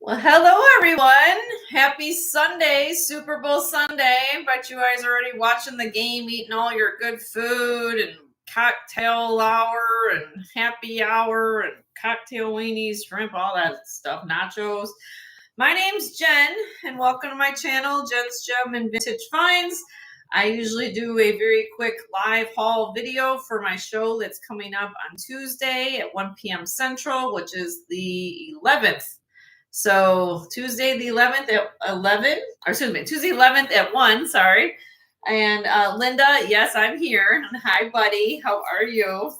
Well, hello everyone. Happy Sunday, Super Bowl Sunday. But you guys are already watching the game, eating all your good food and cocktail hour and happy hour and cocktail weenies, shrimp, all that stuff, nachos. My name's Jen, and welcome to my channel, Jen's Gem and Vintage Finds. I usually do a very quick live haul video for my show that's coming up on Tuesday at 1 p.m. Central, which is the 11th. So Tuesday the 11th at 11, or excuse me, Tuesday 11th at 1, sorry. And Linda, yes, I'm here. Hi, buddy. How are you?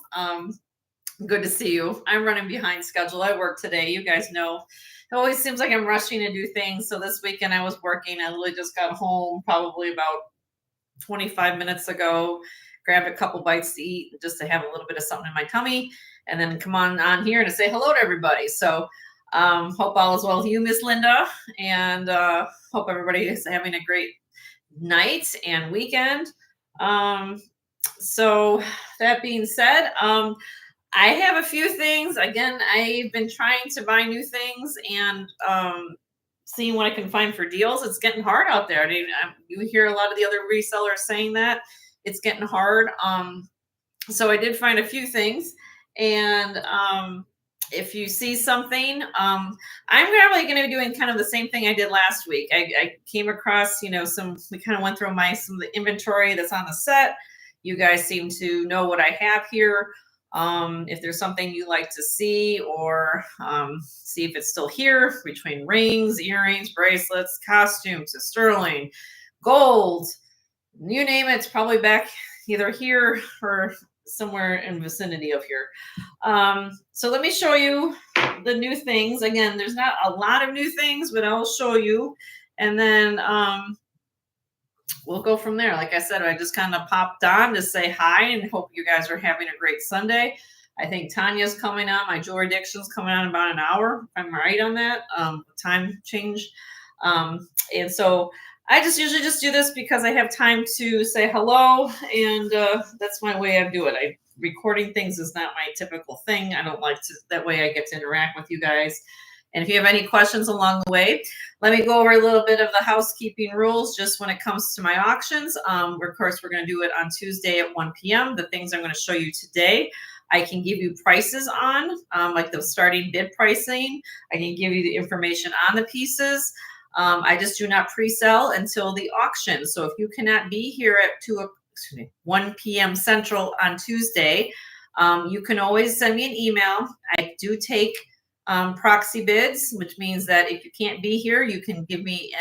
Good to see you. I'm running behind schedule. I work today. You guys know it always seems like I'm rushing to do things. So this weekend I was working. I literally just got home probably about 25 minutes ago, grabbed a couple bites to eat just to have a little bit of something in my tummy, and then come on here to say hello to everybody. So hope all is well with you, Miss Linda, and hope everybody is having a great night and weekend. So that being said, I have a few things. Again, I've been trying to buy new things and seeing what I can find for deals. It's getting hard out there. I mean, you hear a lot of the other resellers saying that it's getting hard. So I did find a few things, and if you see something, I'm probably going to be doing kind of the same thing I did last week. I came across, we kind of went through some of the inventory that's on the set. You guys seem to know what I have here. If there's something you like to see, or see if it's still here, between rings, earrings, bracelets, costumes, sterling, gold, you name it, it's probably back either here or somewhere in vicinity of here. So let me show you the new things. Again, there's not a lot of new things, but I'll show you, and then we'll go from there. Like I said, I just kind of popped on to say hi and hope you guys are having a great Sunday. I think Tanya's coming on. My jewelry addiction's coming on in about an hour, if I'm right on that time change. And so I just usually just do this because I have time to say hello, and that's my way I do it. Recording things is not my typical thing. I don't like to, that way I get to interact with you guys. And if you have any questions along the way, let me go over a little bit of the housekeeping rules just when it comes to my auctions. Of course, we're going to do it on Tuesday at 1 p.m. The things I'm going to show you today, I can give you prices on, like the starting bid pricing. I can give you the information on the pieces. I just do not pre-sell until the auction. So if you cannot be here at 1 p.m. Central on Tuesday, you can always send me an email. I do take proxy bids, which means that if you can't be here, you can give me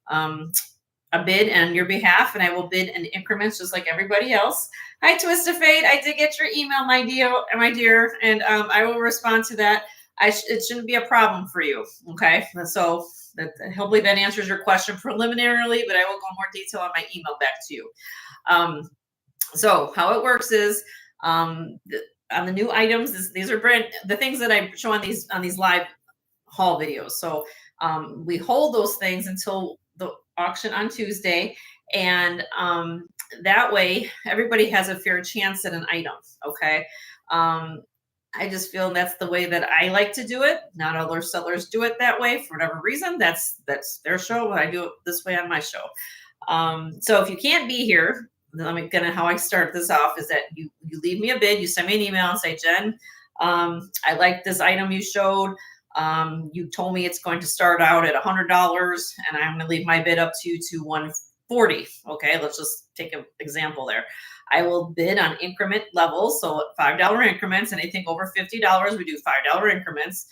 a bid on your behalf, and I will bid in increments just like everybody else. Hi, Twist of Fate. I did get your email, my dear, and I will respond to that. It shouldn't be a problem for you. Okay, so hopefully that answers your question preliminarily, but I will go in more detail on my email back to you. So how it works is on the new items, these are the things that I show on these live haul videos. So we hold those things until the auction on Tuesday, and that way everybody has a fair chance at an item. Okay. I just feel that's the way that I like to do it. Not all our sellers do it that way for whatever reason. That's their show. I do it this way on my show. So if you can't be here, how I start this off is that you leave me a bid, you send me an email and say, Jen, I like this item you showed. You told me it's going to start out at $100, and I'm going to leave my bid up to you to $140. Okay, let's just take an example there. I will bid on increment levels, so $5 increments. Anything over $50, we do $5 increments.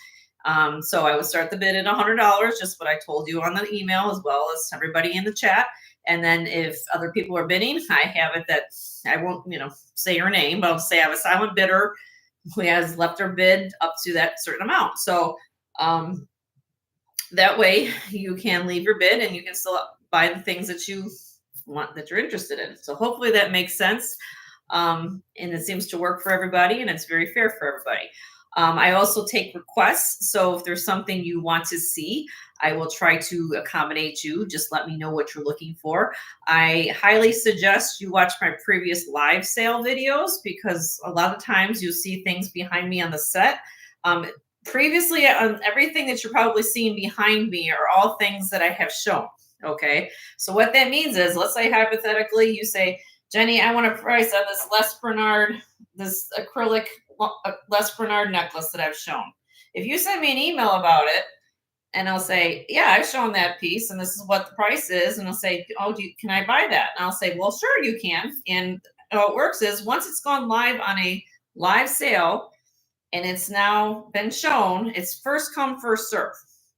So I would start the bid at $100, just what I told you on the email, as well as everybody in the chat. And then if other people are bidding, I have it that I won't, say your name, but I'll say I have a silent bidder who has left their bid up to that certain amount. So that way you can leave your bid and you can still buy the things that you want, that you're interested in. So hopefully that makes sense. And it seems to work for everybody, and it's very fair for everybody. I also take requests. So if there's something you want to see, I will try to accommodate you. Just let me know what you're looking for. I highly suggest you watch my previous live sale videos, because a lot of times you'll see things behind me on the set. previously on everything that you're probably seeing behind me are all things that I have shown. Okay. So what that means is, let's say hypothetically, you say, Jenny, I want a price on this acrylic Les Bernard necklace that I've shown. If you send me an email about it, and I'll say, yeah, I've shown that piece and this is what the price is. And I'll say, oh, can I buy that? And I'll say, well, sure, you can. And how it works is, once it's gone live on a live sale and it's now been shown, it's first come, first serve.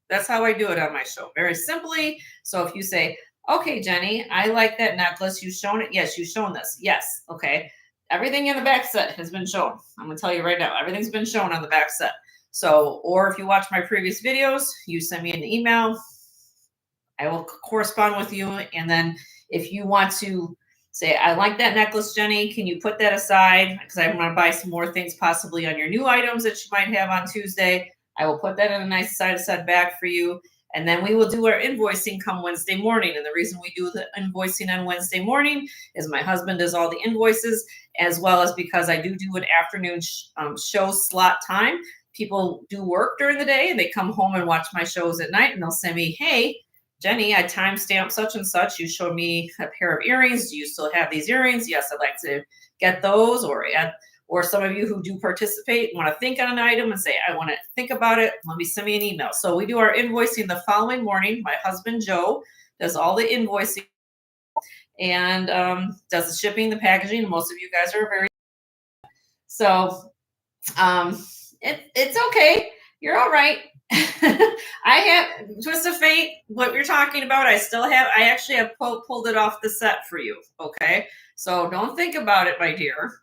That's how I do it on my show, very simply. So if you say, okay, Jenny, I like that necklace. You've shown it. Yes, you've shown this. Yes. Okay. Everything in the back set has been shown. I'm going to tell you right now, everything's been shown on the back set. So, or if you watch my previous videos, you send me an email, I will correspond with you. And then if you want to say, I like that necklace, Jenny, can you put that aside? Because I want to buy some more things possibly on your new items that you might have on Tuesday. I will put that in a nice side set bag for you. And then we will do our invoicing come Wednesday morning. And the reason we do the invoicing on Wednesday morning is my husband does all the invoices, as well as because I do an afternoon show slot time. People do work during the day and they come home and watch my shows at night, and they'll send me, hey, Jenny, I timestamped such and such. You showed me a pair of earrings. Do you still have these earrings? Yes, I'd like to get those. Or some of you who do participate want to think on an item and say, I want to think about it. Let me send me an email. So we do our invoicing the following morning. My husband, Joe, does all the invoicing and does the shipping, the packaging. Most of you guys are very, so it's okay. You're all right. I have Twist of Fate, what you're talking about. I actually have pulled it off the set for you. Okay. So don't think about it, my dear.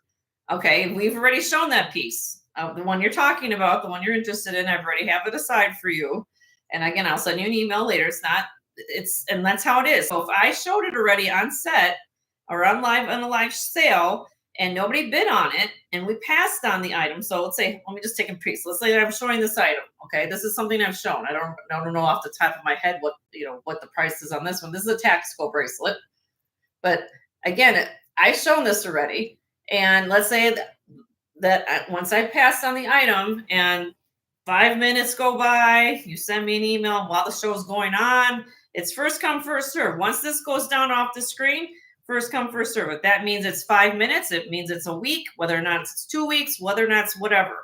Okay. We've already shown that piece. The one you're talking about, the one you're interested in, I've already have it aside for you. And again, I'll send you an email later. And that's how it is. So if I showed it already on set or on a live sale, and nobody bid on it, and we passed on the item. So let's say, let me just take a piece. Let's say I'm showing this item. Okay, this is something I've shown. I don't know off the top of my head what the price is on this one. This is a tactical bracelet, but again, I've shown this already. And let's say that once I passed on the item, and 5 minutes go by, you send me an email while the show's going on. It's first come, first serve. Once this goes down off the screen, first come, first serve. If that means it's 5 minutes, it means it's a week, whether or not it's 2 weeks, whether or not it's whatever.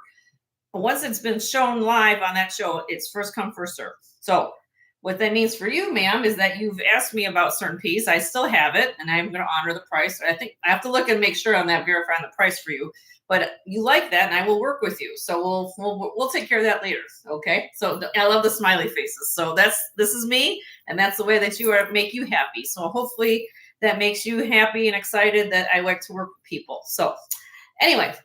But once it's been shown live on that show, it's first come, first serve. So what that means for you, ma'am, is that you've asked me about a certain piece. I still have it, and I'm going to honor the price. I think I have to look and make sure on that, verifying the price for you. But you like that, and I will work with you. So we'll take care of that later. Okay. So I love the smiley faces. So this is me, and that's the way that make you happy. So hopefully that makes you happy and excited that I like to work with people. So anyway,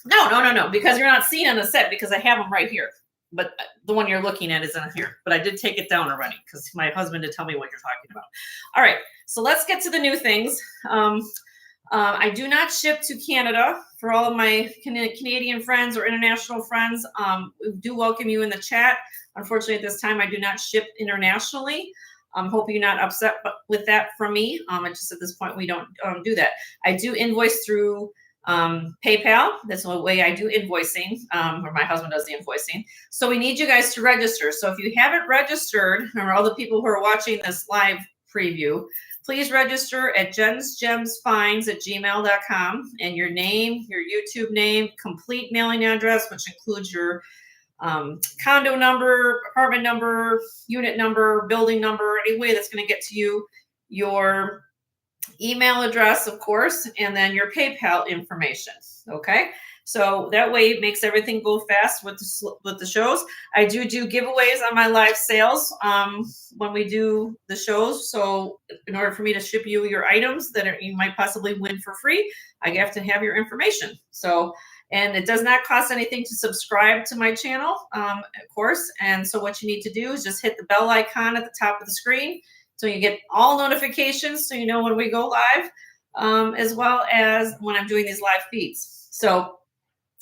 no, because you're not seeing on the set, because I have them right here. But the one you're looking at is in here. But I did take it down already because my husband did tell me what you're talking about. All right, so let's get to the new things. I do not ship to Canada. For all of my Canadian friends or international friends, we do welcome you in the chat. Unfortunately, at this time, I do not ship internationally. Hope you're not upset with that from me. Just at this point, we don't do that. I do invoice through PayPal. That's the way I do invoicing, or my husband does the invoicing. So we need you guys to register. So if you haven't registered, or all the people who are watching this live preview, please register at jensgemsfinds@gmail.com, and your name, your YouTube name, complete mailing address, which includes your condo number, apartment number, unit number, building number, any way that's going to get to you, your email address, of course, and then your PayPal information. Okay. So that way it makes everything go fast with the shows. I do giveaways on my live sales when we do the shows. So in order for me to ship you your items that you might possibly win for free, I have to have your information. So, and it does not cost anything to subscribe to my channel, of course. And so what you need to do is just hit the bell icon at the top of the screen, so you get all notifications, so you know when we go live, as well as when I'm doing these live feeds. So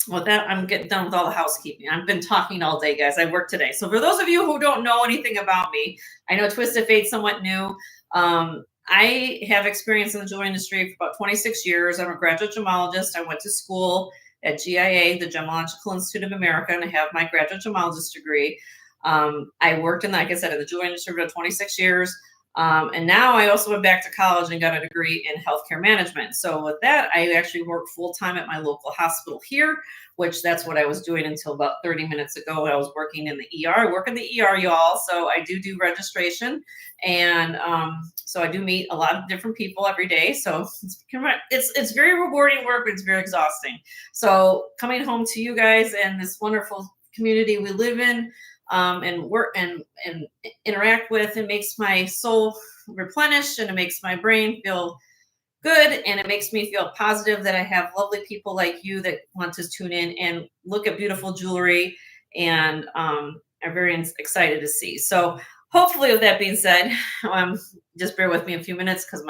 with that, I'm getting done with all the housekeeping. I've been talking all day, guys. I worked today. So for those of you who don't know anything about me, I know Twisted Fate's somewhat new. I have experience in the jewelry industry for about 26 years. I'm a graduate gemologist. I went to school at GIA, the Gemological Institute of America, and I have my graduate gemologist degree. I worked in, like I said, in the jewelry industry for 26 years. And now I also went back to college and got a degree in healthcare management. So with that, I actually work full time at my local hospital here, which that's what I was doing until about 30 minutes ago. I was working in the ER. I work in the ER, y'all. So I do registration. And so I do meet a lot of different people every day. So it's very rewarding work, but it's very exhausting. So coming home to you guys and this wonderful community we live in, and work and interact with, it makes my soul replenish, and it makes my brain feel good, and it makes me feel positive that I have lovely people like you that want to tune in and look at beautiful jewelry and are very excited to see. So hopefully, with that being said, just bear with me a few minutes because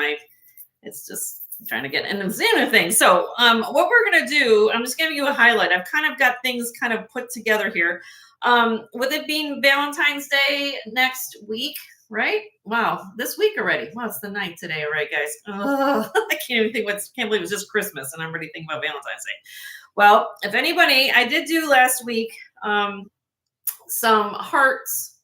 it's just trying to get into the same thing. So what we're going to do, I'm just giving you a highlight. I've kind of got things kind of put together here. With it being Valentine's Day next week, right? Wow, this week already. Wow, it's the 9th today. All right, guys. Ugh, I can't believe it's just Christmas and I'm already thinking about Valentine's Day. Well, if anybody, I did do last week some hearts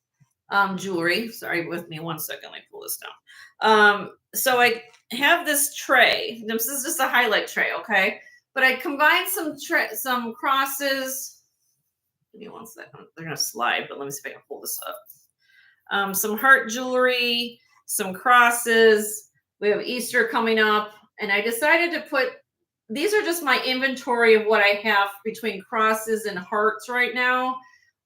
jewelry. Sorry, with me one second. Let me pull this down. So I have this tray. This is just a highlight tray, okay? But I combined some crosses. Give me one second. They're gonna slide, but let me see if I can pull this up. Some heart jewelry, some crosses. We have Easter coming up, and I decided to put. These are just my inventory of what I have between crosses and hearts right now,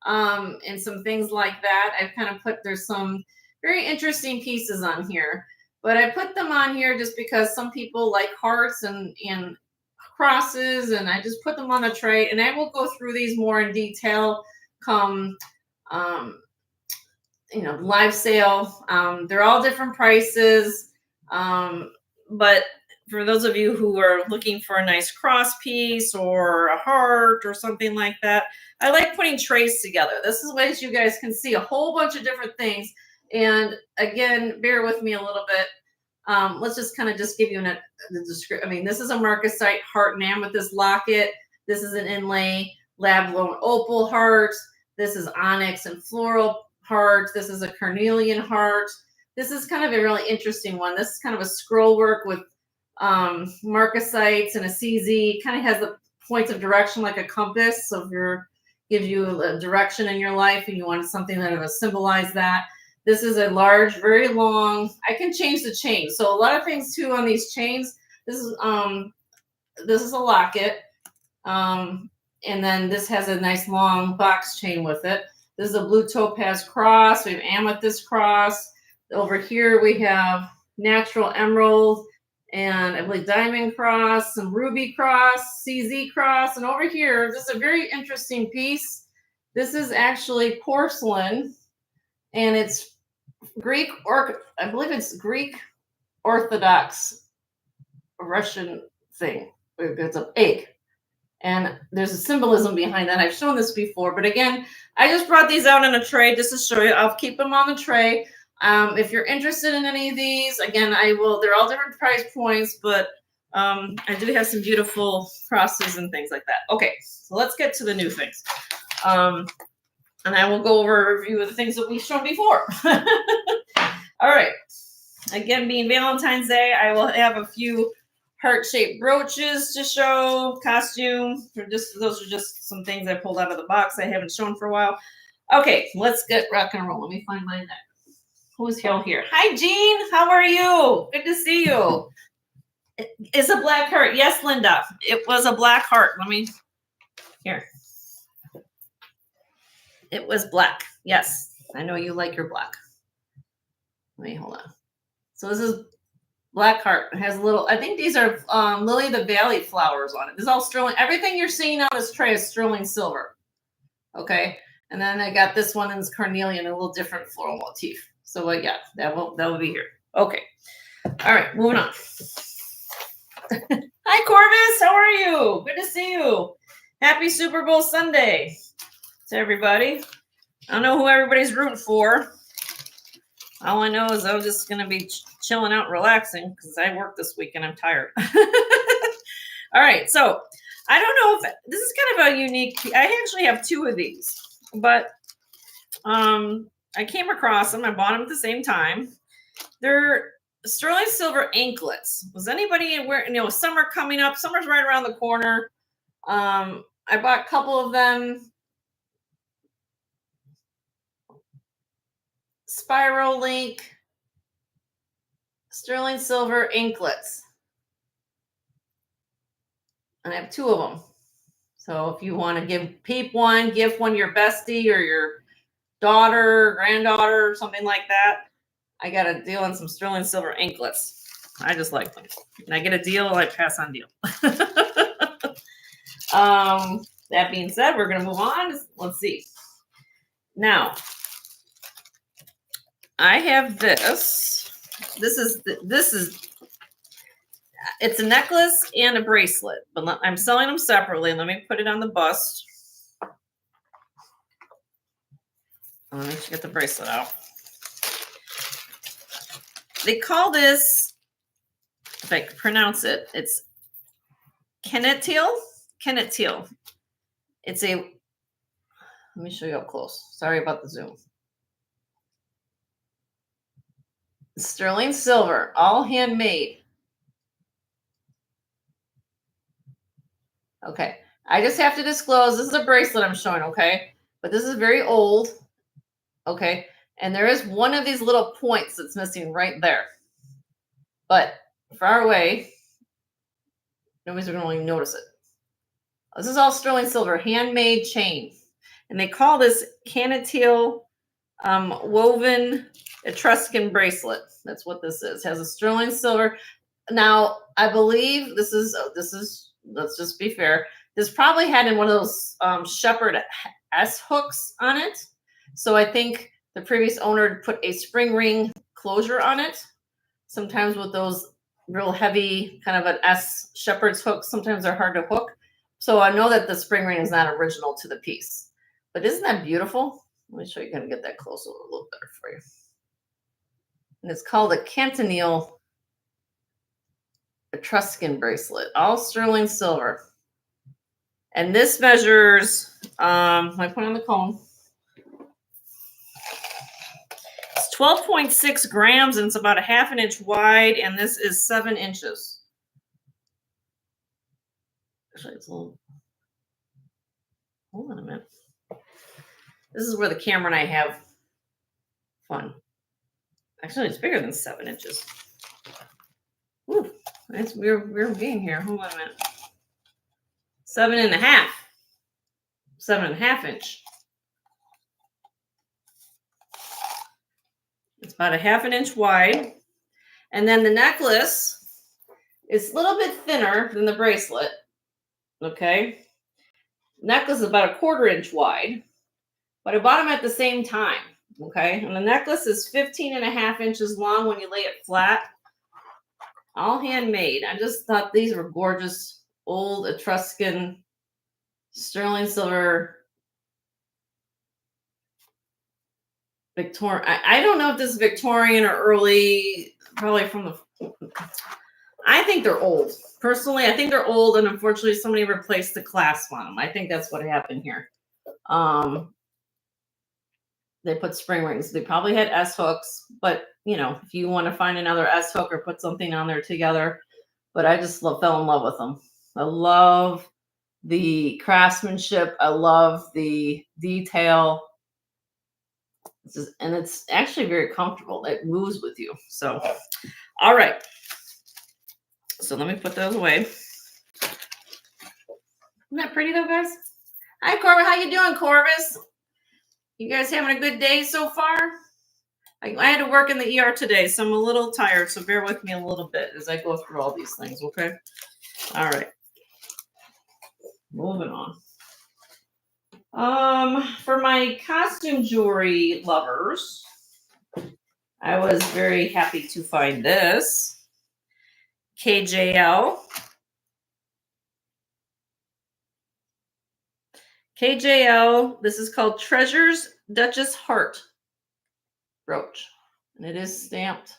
and some things like that. I've kind of put. There's some very interesting pieces on here, but I put them on here just because some people like hearts and crosses, and I just put them on the tray, and I will go through these more in detail come live sale. They're all different prices, but for those of you who are looking for a nice cross piece or a heart or something like that, I like putting trays together. This is ways you guys can see a whole bunch of different things. And again, bear with me a little bit. Let's just kind of give you the description. I mean, this is a marcasite heart and amethyst locket. This is an inlay lab grown opal heart. This is onyx and floral heart. This is a carnelian heart. This is kind of a really interesting one. This is kind of a scroll work with marcasites and a CZ. Kind of has the points of direction like a compass. So if gives you a direction in your life and you want something that will symbolize that. This is a large, very long. I can change the chain. So a lot of things too on these chains. This is a locket, and then this has a nice long box chain with it. This is a blue topaz cross. We have amethyst cross. Over here we have natural emerald and I believe diamond cross, some ruby cross, CZ cross, and over here this is a very interesting piece. This is actually porcelain, and it's Greek, or I believe it's Greek Orthodox Russian thing. It's an egg. And there's a symbolism behind that. I've shown this before, but again, I just brought these out in a tray just to show you. I'll keep them on the tray. If you're interested in any of these, again, I will. They're all different price points, but I do have some beautiful crosses and things like that. Okay, so let's get to the new things. And I will go over a review of the things that we've shown before. All right. Again, being Valentine's Day, I will have a few heart-shaped brooches to show, costume. Those are just some things I pulled out of the box I haven't shown for a while. Okay, let's get rock and roll. Let me find my neck. Who's here? Hi, Jean. How are you? Good to see you. It's a black heart. Yes, Linda. It was a black heart. Here. It was black. Yes. I know you like your black. Hold on. So this is black heart. It has a little, I think these are lily of the valley flowers on it. This is all sterling. Everything you're seeing on this tray is sterling silver. Okay. And then I got this one in carnelian, a little different floral motif. So yeah, that will be here. Okay. All right, moving on. Hi, Corvus. How are you? Good to see you. Happy Super Bowl Sunday to everybody. I don't know who everybody's rooting for. All I know is I'm just going to be chilling out, relaxing, because I worked this week and I'm tired. All right, so I don't know if this is kind of a unique. I actually have two of these, but I came across them. I bought them at the same time. They're sterling silver anklets. Was anybody aware? Summer coming up. Summer's right around the corner. I bought a couple of them. Spiral link sterling silver anklets, and I have two of them. So if you want to gift one to your bestie or your daughter, granddaughter, or something like that, I got a deal on some sterling silver anklets. I just like them. And I get a deal, I pass on deal. That being said, we're going to move on. Let's see. Now, I have this. This is it's a necklace and a bracelet, but I'm selling them separately. Let me put it on the bust. Let me get the bracelet out. They call this, if I can pronounce it, it's Kennetil. It's let me show you up close. Sorry about the zoom. Sterling silver, all handmade. Okay, I just have to disclose, this is a bracelet I'm showing, okay? But this is very old, okay? And there is one of these little points that's missing right there. But far away, nobody's going to really notice it. This is all sterling silver, handmade chain. And they call this Cannatil woven Etruscan bracelet. That's what this is. It has a sterling silver. Now, I believe this is, let's just be fair. This probably had in one of those shepherd S hooks on it. So I think the previous owner put a spring ring closure on it. Sometimes with those real heavy kind of an S shepherd's hook, sometimes they're hard to hook. So I know that the spring ring is not original to the piece. But isn't that beautiful? Let me show you, kind of get that close a little better for you. And it's called a Cantonil Etruscan bracelet, all sterling silver. And this measures, I put on the comb. It's 12.6 grams and it's about a half an inch wide, and this is 7 inches. Actually, it's a little, hold on a minute. This is where the camera and I have fun. Actually, it's bigger than 7 inches. Ooh, that's we're being here. Hold on a minute. 7.5. 7.5 inch. It's about a half an inch wide. And then the necklace is a little bit thinner than the bracelet. Okay. Necklace is about a 1/4 inch wide, but I bought them at the same time. Okay. And the necklace is 15.5 inches long when you lay it flat. All handmade. I just thought these were gorgeous old Etruscan sterling silver Victorian. I don't know if this is Victorian or early, probably from the, I think they're old. Personally, I think they're old, and unfortunately somebody replaced the clasp on them. I think that's what happened here. They put spring rings. They probably had S hooks, but if you want to find another S hook or put something on there together, but I just fell in love with them. I love the craftsmanship. I love the detail. And it's actually very comfortable. It moves with you. So, all right. So let me put those away. Isn't that pretty though, guys? Hi, Corvus. How you doing, Corvus? You guys having a good day so far? I had to work in the ER today, so I'm a little tired. So bear with me a little bit as I go through all these things, okay? All right. Moving on. For my costume jewelry lovers, I was very happy to find this. KJL. KJL, this is called Treasures Duchess Heart brooch, and it is stamped.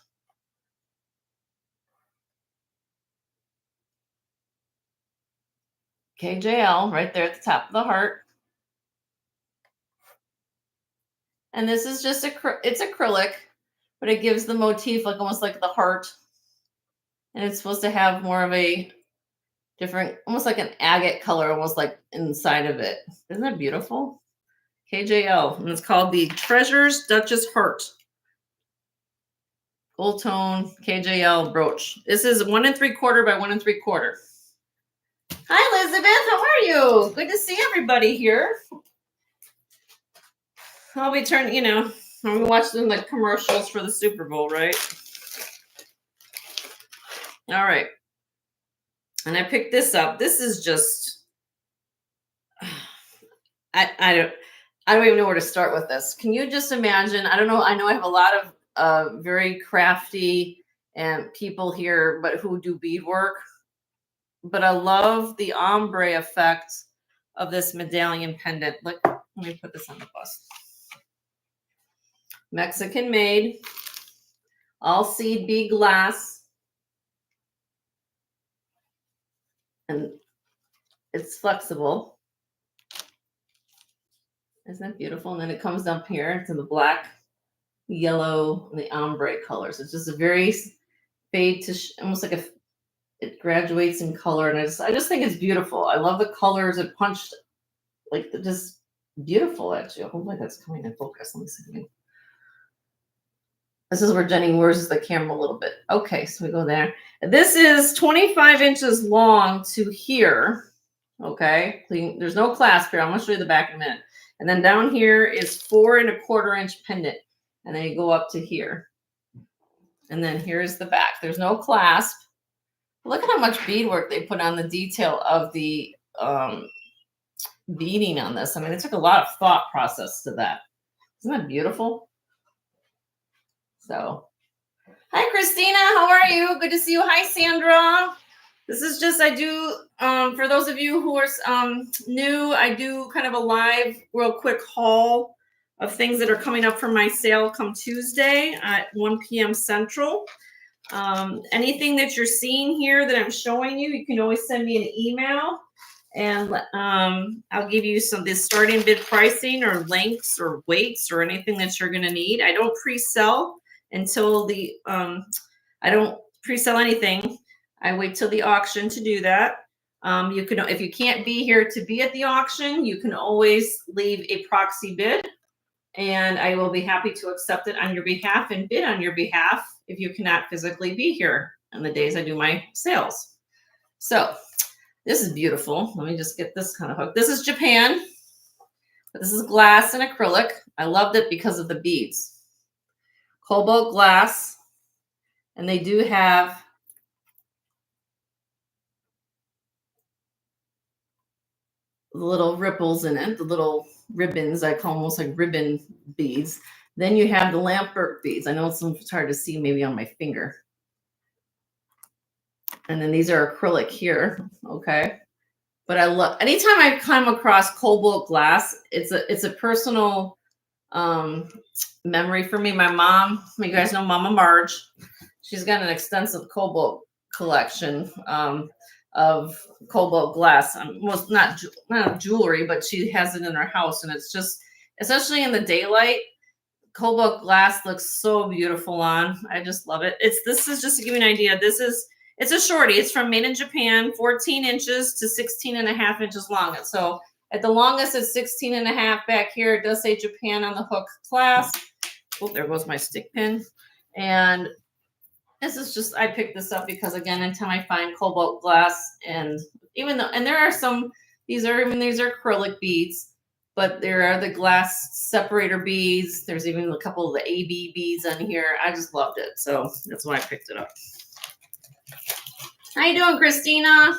KJL right there at the top of the heart. And this is just it's acrylic, but it gives the motif like almost like the heart. And it's supposed to have more of a different, almost like an agate color, almost like inside of it. Isn't that beautiful? KJL, and it's called the Treasures Duchess Heart. Gold tone KJL brooch. This is 1 3/4 by 1 3/4. Hi, Elizabeth. How are you? Good to see everybody here. I'll be turning, I'm watching the commercials for the Super Bowl, right? All right. And I picked this up. This is just, I don't even know where to start with this. Can you just imagine? I don't know. I know I have a lot of very crafty and people here, but who do beadwork. But I love the ombre effect of this medallion pendant. Look, let me put this on the bust. Mexican made, all seed bead glass. And it's flexible. Isn't that beautiful? And then it comes up here to the black, yellow, and the ombre colors. It's just a very fade to almost like it graduates in color. And I just think it's beautiful. I love the colors. It punched like just beautiful, actually. Hopefully that's coming in focus. Let me see. This is where Jenny worsens the camera a little bit. Okay, so we go there. This is 25 inches long to here. Okay, there's no clasp here. I'm going to show you the back in a minute. And then down here is 4 1/4 inch pendant. And then you go up to here. And then here's the back. There's no clasp. Look at how much beadwork they put on the detail of the beading on this. I mean, it took a lot of thought process to that. Isn't that beautiful? So, hi, Christina. How are you? Good to see you. Hi, Sandra. This is just, I do, for those of you who are new, I do kind of a live, real quick haul of things that are coming up for my sale come Tuesday at 1 p.m. Central. Anything that you're seeing here that I'm showing you, you can always send me an email. And I'll give you this starting bid pricing or links or weights or anything that you're going to need. I don't pre-sell until I don't pre-sell anything. I wait till the auction to do that. You can, if you can't be here to be at the auction, you can always leave a proxy bid, and I will be happy to accept it on your behalf and bid on your behalf if you cannot physically be here on the days I do my sales. So this is beautiful. Let me just get this kind of hooked. This is Japan, but this is glass and acrylic. I loved it because of the beads. Cobalt glass, and they do have the little ripples in it, the little ribbons. I call them almost like ribbon beads. Then you have the Lambert beads. I know it's hard to see maybe on my finger. And then these are acrylic here, okay? But I love, anytime I come across cobalt glass, it's a personal memory for me. My mom, you guys know Mama Marge, she's got an extensive cobalt collection of cobalt glass. Well, not jewelry, but she has it in her house, and it's just, especially in the daylight, cobalt glass looks so beautiful on. I just love it. This is just to give you an idea. It's a shorty. It's from Made in Japan, 14 inches to 16.5 inches long. So at the longest, it's 16.5. Back here, it does say Japan on the hook clasp. Oh, there goes my stick pin. And this is just, I picked this up because, again, anytime I find cobalt glass, and even though, and there are some, these are acrylic beads, but there are the glass separator beads. There's even a couple of the AB beads on here. I just loved it. So that's why I picked it up. How you doing, Christina?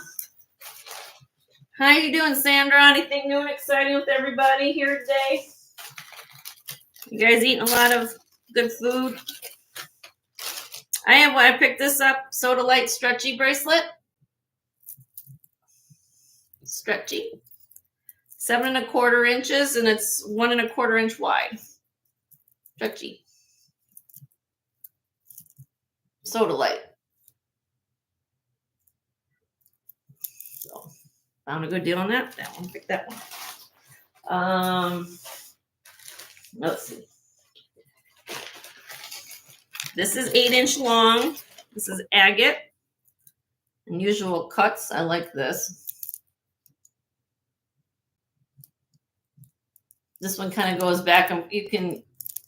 How you doing, Sandra? Anything new and exciting with everybody here today? You guys eating a lot of good food? I picked this up, Soda Light Stretchy Bracelet. Stretchy. 7 1/4 inches, and it's 1 1/4 inch wide. Stretchy. Soda Light. So Found a good deal on that. That one, pick that one. Let's see. This is 8-inch long. This is agate. Unusual cuts. I like this. This one kind of goes back, and you can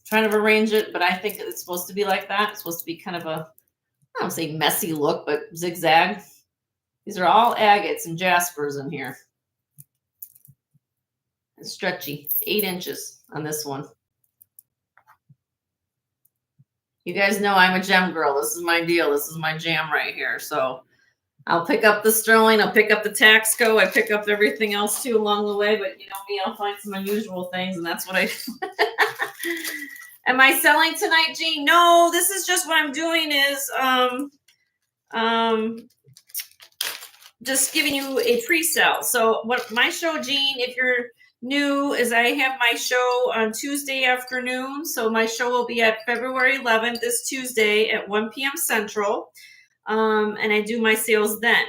try to arrange it, but I think it's supposed to be like that. It's supposed to be kind of a, I don't say messy look, but zigzag. These are all agates and jaspers in here. It's stretchy. 8 inches on this one. You guys know I'm a gem girl. This is my deal. This is my jam right here. So I'll pick up the sterling. I'll pick up the Taxco. I pick up everything else too along the way. But you know me, I'll find some unusual things, and that's what I do. Am I selling tonight, Jean? No, this is just what I'm doing is just giving you a pre-sale. So what my show, Jean, if you're new, is I have my show on Tuesday afternoon. So my show will be at February 11th, this Tuesday at 1 p.m. Central. And I do my sales then.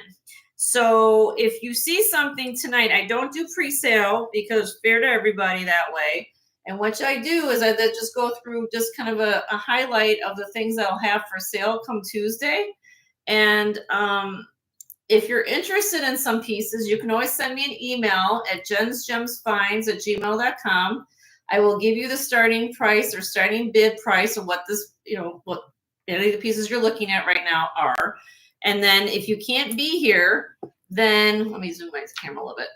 So if you see something tonight, I don't do pre-sale because fair to everybody that way. And what I do is I just go through just kind of a highlight of the things that I'll have for sale come Tuesday. And if you're interested in some pieces, you can always send me an email at jensgemsfinds@gmail.com. I will give you the starting price or starting bid price of what this, what any of the pieces you're looking at right now are. And then if you can't be here, then let me zoom my camera a little bit.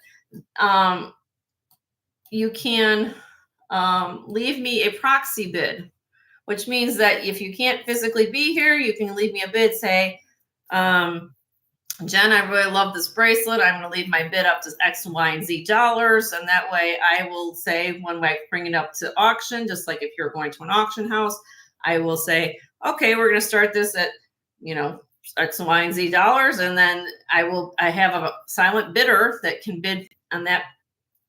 You can leave me a proxy bid, which means that if you can't physically be here, you can leave me a bid, say, Jen, I really love this bracelet. I'm going to leave my bid up to X, Y, and Z dollars. And that way I will say when I bring it up to auction, just like if you're going to an auction house, I will say, okay, we're going to start this at, X, Y, and Z dollars. And then I have a silent bidder that can bid on that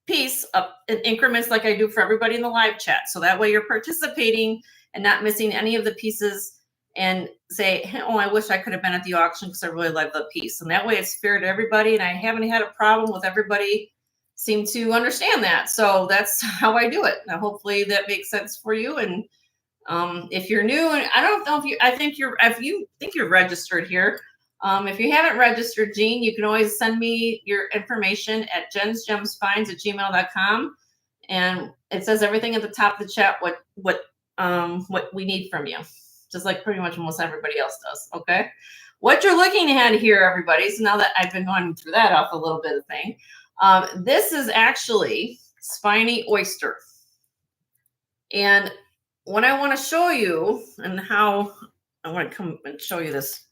piece up in increments like I do for everybody in the live chat. So that way you're participating and not missing any of the pieces, and say, oh, I wish I could have been at the auction because I really love the piece. And that way it's fair to everybody. And I haven't had a problem with everybody seem to understand that. So that's how I do it. Now, hopefully that makes sense for you. And if you're new, and I don't know if you think you're registered here. If you haven't registered, Jean, you can always send me your information at jensgemsfinds@gmail.com. And it says everything at the top of the chat, what we need from you. Just like pretty much almost everybody else does, okay? What you're looking at here, everybody, so now that I've been going through that off a little bit of thing, this is actually spiny oyster. And what I want to show you and how I want to come and show you this,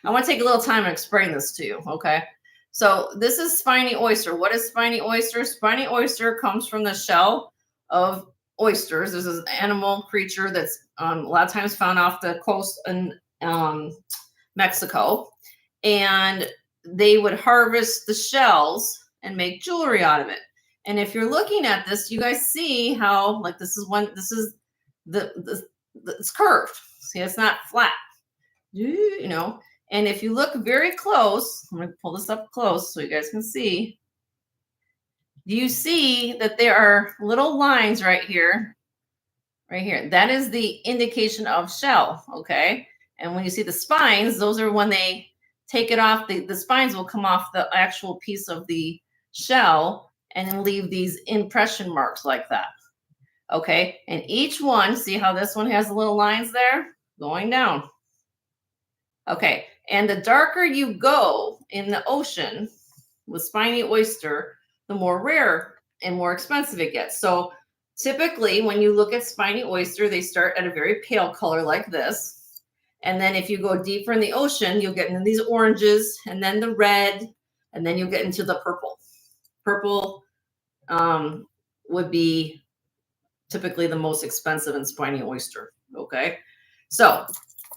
I want to take a little time and explain this to you, okay? So this is spiny oyster. What is spiny oyster? Spiny oyster comes from the shell of oysters. This is an animal creature that's a lot of times found off the coast in Mexico, and they would harvest the shells and make jewelry out of it. And if you're looking at this, you guys see how like it's curved. See, it's not flat, And if you look very close, I'm going to pull this up close so you guys can see. Do you see that there are little lines right here? Right here. That is the indication of shell, okay? And when you see the spines, those are when they take it off. The spines will come off the actual piece of the shell and then leave these impression marks like that, okay? And each one, see how this one has the little lines there? Going down. Okay, and the darker you go in the ocean with spiny oyster, the more rare and more expensive it gets. So typically when you look at spiny oyster, they start at a very pale color like this. And then if you go deeper in the ocean, you'll get into these oranges and then the red, and then you'll get into the purple. Purple would be typically the most expensive in spiny oyster, okay? So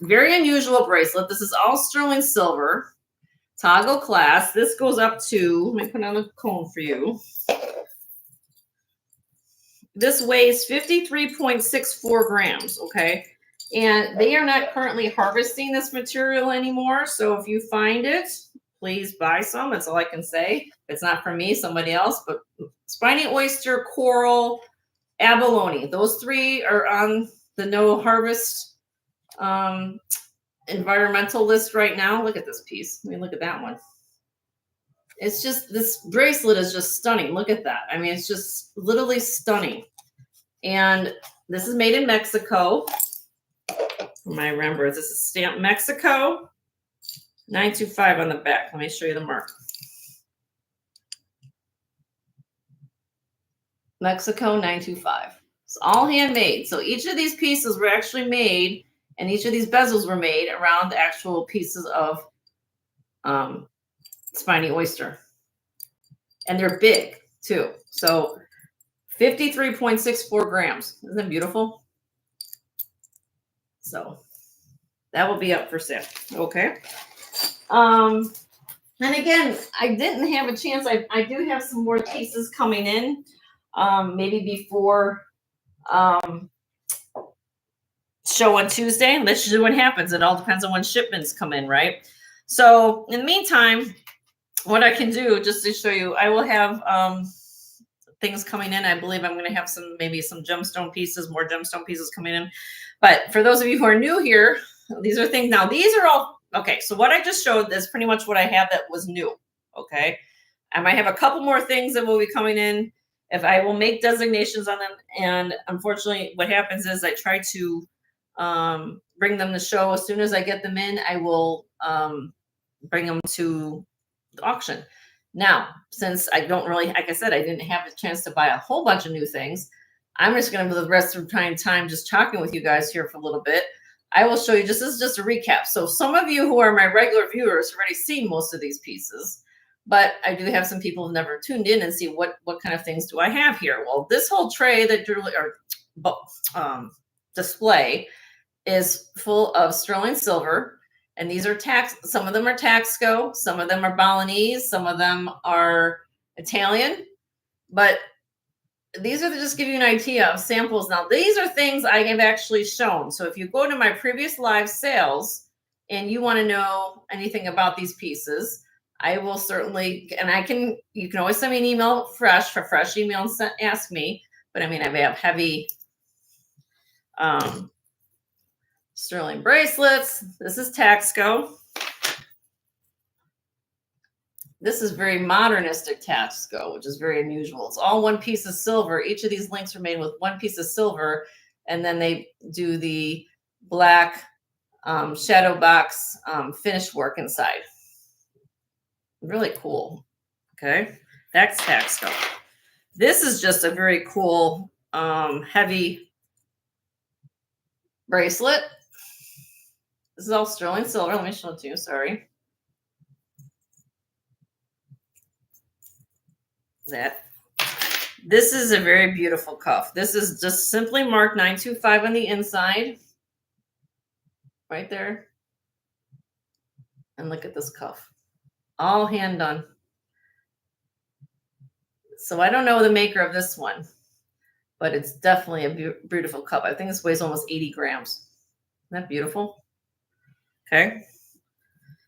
very unusual bracelet. This is all sterling silver. Toggle class. This goes up to, let me put on a cone for you. This weighs 53.64 grams, okay? And they are not currently harvesting this material anymore. So if you find it, please buy some. That's all I can say. If it's not for me, somebody else. But spiny oyster, coral, abalone. Those three are on the no harvest environmental list right now. Look at this piece. Let me look at that one. It's just, this bracelet is just stunning. Look at that. I mean, it's just literally stunning. And this is made in Mexico. I remember this is stamped Mexico, 925 on the back. Let me show you the mark. Mexico 925. It's all handmade. So each of these pieces were actually made, and each of these bezels were made around the actual pieces of spiny oyster. And they're big too. So 53.64 grams. Isn't that beautiful? So that will be up for sale. Okay. And again, I didn't have a chance. I do have some more pieces coming in. Maybe before show on Tuesday. Let's see what happens. It all depends on when shipments come in, right? So in the meantime, what I can do, just to show you, I will have things coming in. I believe I'm going to have maybe some gemstone pieces, more gemstone pieces coming in. But for those of you who are new here, these are things. Now, these are all, okay, so what I just showed is pretty much what I have that was new, okay? I might have a couple more things that will be coming in. If I will make designations on them, and unfortunately, what happens is I try to bring them to show. As soon as I get them in, I will bring them to the auction. Now, since I don't really, like I said, I didn't have a chance to buy a whole bunch of new things, I'm just going to, for the rest of time just talking with you guys here for a little bit. I will show you, this is just a recap. So some of you who are my regular viewers have already seen most of these pieces. But I do have some people who've never tuned in and see what kind of things do I have here. Well, this whole tray that display is full of sterling silver, and these are some of them are Taxco, some of them are Balinese, some of them are Italian, but these are just give you an idea of samples. Now, these are things I have actually shown. So if you go to my previous live sales and you want to know anything about these pieces, I will certainly, and you can always send me an email for fresh email and ask me. But I mean, I have heavy sterling bracelets. This is Taxco. This is very modernistic Taxco, which is very unusual. It's all one piece of silver. Each of these links are made with one piece of silver, and then they do the black shadow box finish work inside. Really cool. Okay, that's Taxco. This is just a very cool heavy bracelet. This is all sterling silver. Let me show it to you. Sorry. This is a very beautiful cuff. This is just simply marked 925 on the inside. Right there. And look at this cuff. All hand done. So I don't know the maker of this one, but it's definitely a beautiful cup. I think this weighs almost 80 grams. Isn't that beautiful? Okay.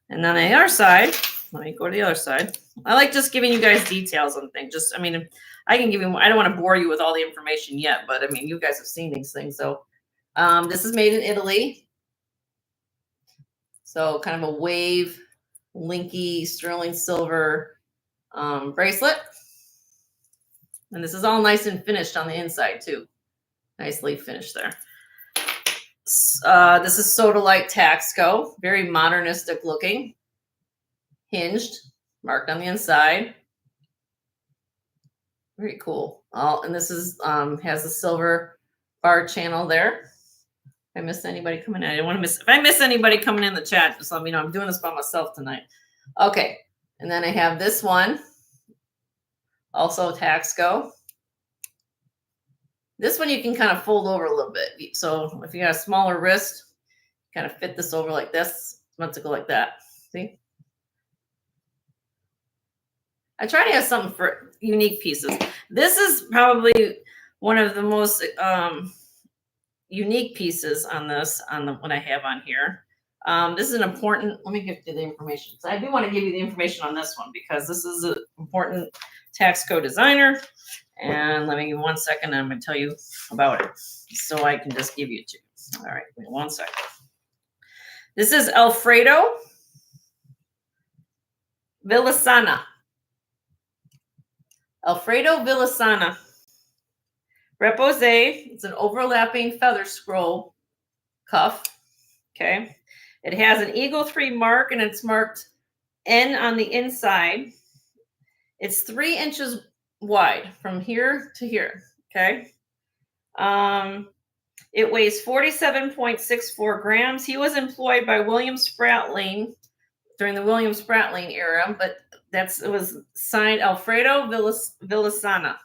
And then on the other side, let me go to the other side. I like just giving you guys details on things. Just, I mean, I can give you, I don't want to bore you with all the information yet, but I mean, you guys have seen these things. So this is made in Italy. So kind of a wave, linky, sterling silver bracelet. And this is all nice and finished on the inside too. Nicely finished there. This is Sodalite Taxco, very modernistic looking, hinged, marked on the inside. Very cool. And this is has a silver bar channel there. If I missed anybody coming in, I don't want to miss. If I miss anybody coming in the chat, just let me know. I'm doing this by myself tonight. Okay, and then I have this one, also Taxco. This one you can kind of fold over a little bit. So if you got a smaller wrist, kind of fit this over like this. It's meant to go like that. See? I try to have something for unique pieces. This is probably one of the most unique pieces on this, what I have on here. This is an important, let me give you the information. So I do want to give you the information on this one because this is an important tax code designer. And let me give 1 second and I'm going to tell you about it. So I can just give you two. All right, wait 1 second. This is Alfredo Villasana. Alfredo Villasana. Repose. It's an overlapping feather scroll cuff. Okay. It has an Eagle 3 mark and it's marked N on the inside. It's 3 inches wide from here to here. Okay. It weighs 47.64 grams. He was employed by William Spratling during the William Spratling era, but it was signed Alfredo Villasana.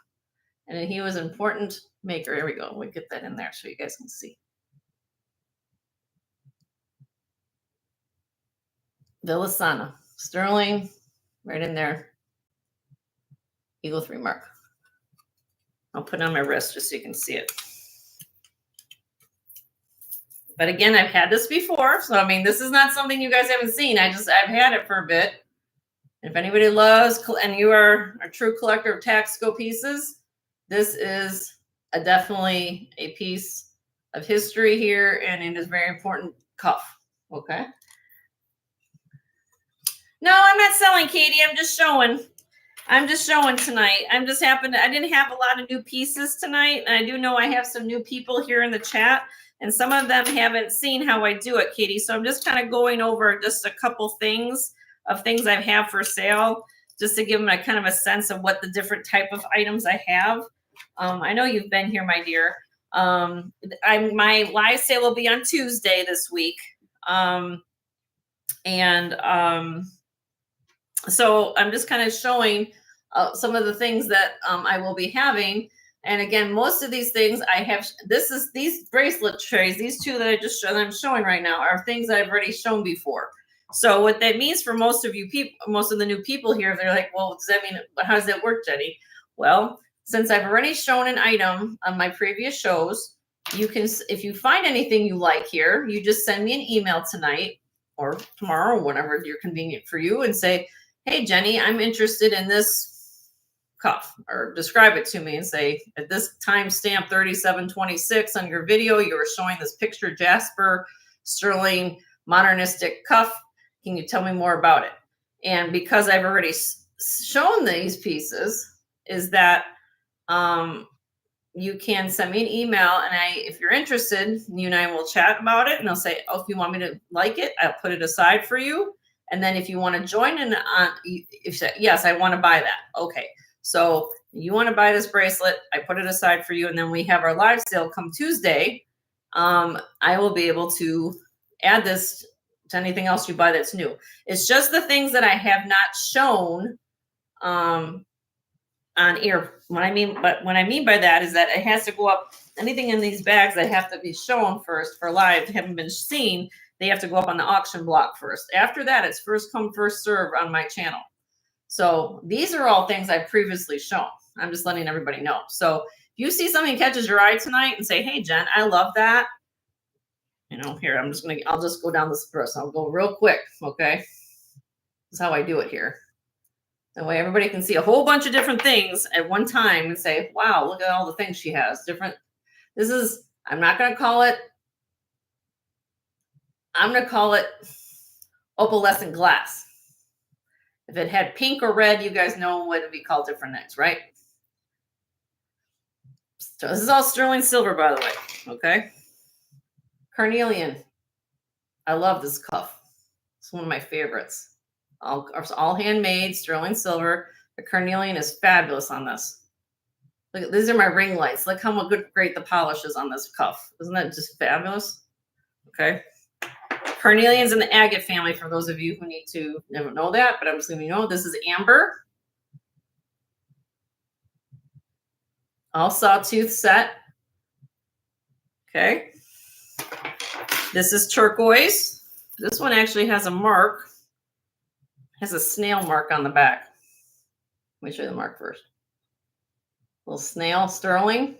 And he was an important maker. Here we go. We get that in there so you guys can see. Villasana. Sterling, right in there. Eagle 3 mark. I'll put it on my wrist just so you can see it. But again, I've had this before. So, I mean, this is not something you guys haven't seen. I've had it for a bit. If anybody loves, and you are a true collector of Taxco pieces, this is definitely a piece of history here. And it is very important cuff. Okay. No, I'm not selling, Katie. I'm just showing. I'm just showing tonight. I didn't have a lot of new pieces tonight. And I do know I have some new people here in the chat. And some of them haven't seen how I do it, Katie. So I'm just kind of going over just a couple things I have for sale, just to give them a kind of a sense of what the different type of items I have. I know you've been here, my dear. My live sale will be on Tuesday this week. So I'm just kind of showing some of the things that I will be having. And again, most of these things I have, these bracelet trays, these two that I'm showing right now are things that I've already shown before. So what that means for most of you people, most of the new people here, they're like, well, does that mean, how does that work, Jenny? Well, since I've already shown an item on my previous shows, you can, if you find anything you like here, you just send me an email tonight or tomorrow or whenever you're convenient for you and say, hey, Jenny, I'm interested in this cuff, or describe it to me and say, at this timestamp 3726 on your video, you were showing this picture Jasper Sterling modernistic cuff. Can you tell me more about it? And because I've already shown these pieces, is that you can send me an email, and if you're interested, you and I will chat about it, and I'll say, oh, if you want me to like it, I'll put it aside for you. And then if you want to join in on, yes, I want to buy that. Okay. So you want to buy this bracelet, I put it aside for you. And then we have our live sale come Tuesday. I will be able to add this to anything else you buy that's new. It's just the things that I have not shown on air. What I mean by that is that it has to go up. Anything in these bags that have to be shown first for live, haven't been seen, they have to go up on the auction block first. After that, it's first come, first serve on my channel. So these are all things I've previously shown. I'm just letting everybody know. So if you see something catches your eye tonight and say, hey, Jen, I love that. You know, here, I'll just go down this first. I'll go real quick. Okay. This is how I do it here. That way everybody can see a whole bunch of different things at one time and say, wow, look at all the things she has. Different. I'm going to call it opalescent glass. If it had pink or red, you guys know what it would be called different things, right? So this is all sterling silver, by the way. Okay. Carnelian. I love this cuff. It's one of my favorites. All handmade, sterling silver. The carnelian is fabulous on this. Look, these are my ring lights. Look how great the polish is on this cuff. Isn't that just fabulous? Okay. Carnelian's in the agate family, for those of you who need to never know that, but I'm just letting you know this is amber. All sawtooth set. Okay. This is turquoise. This one actually has a mark. Has a snail mark on the back. Let me show you the mark first. Little snail sterling.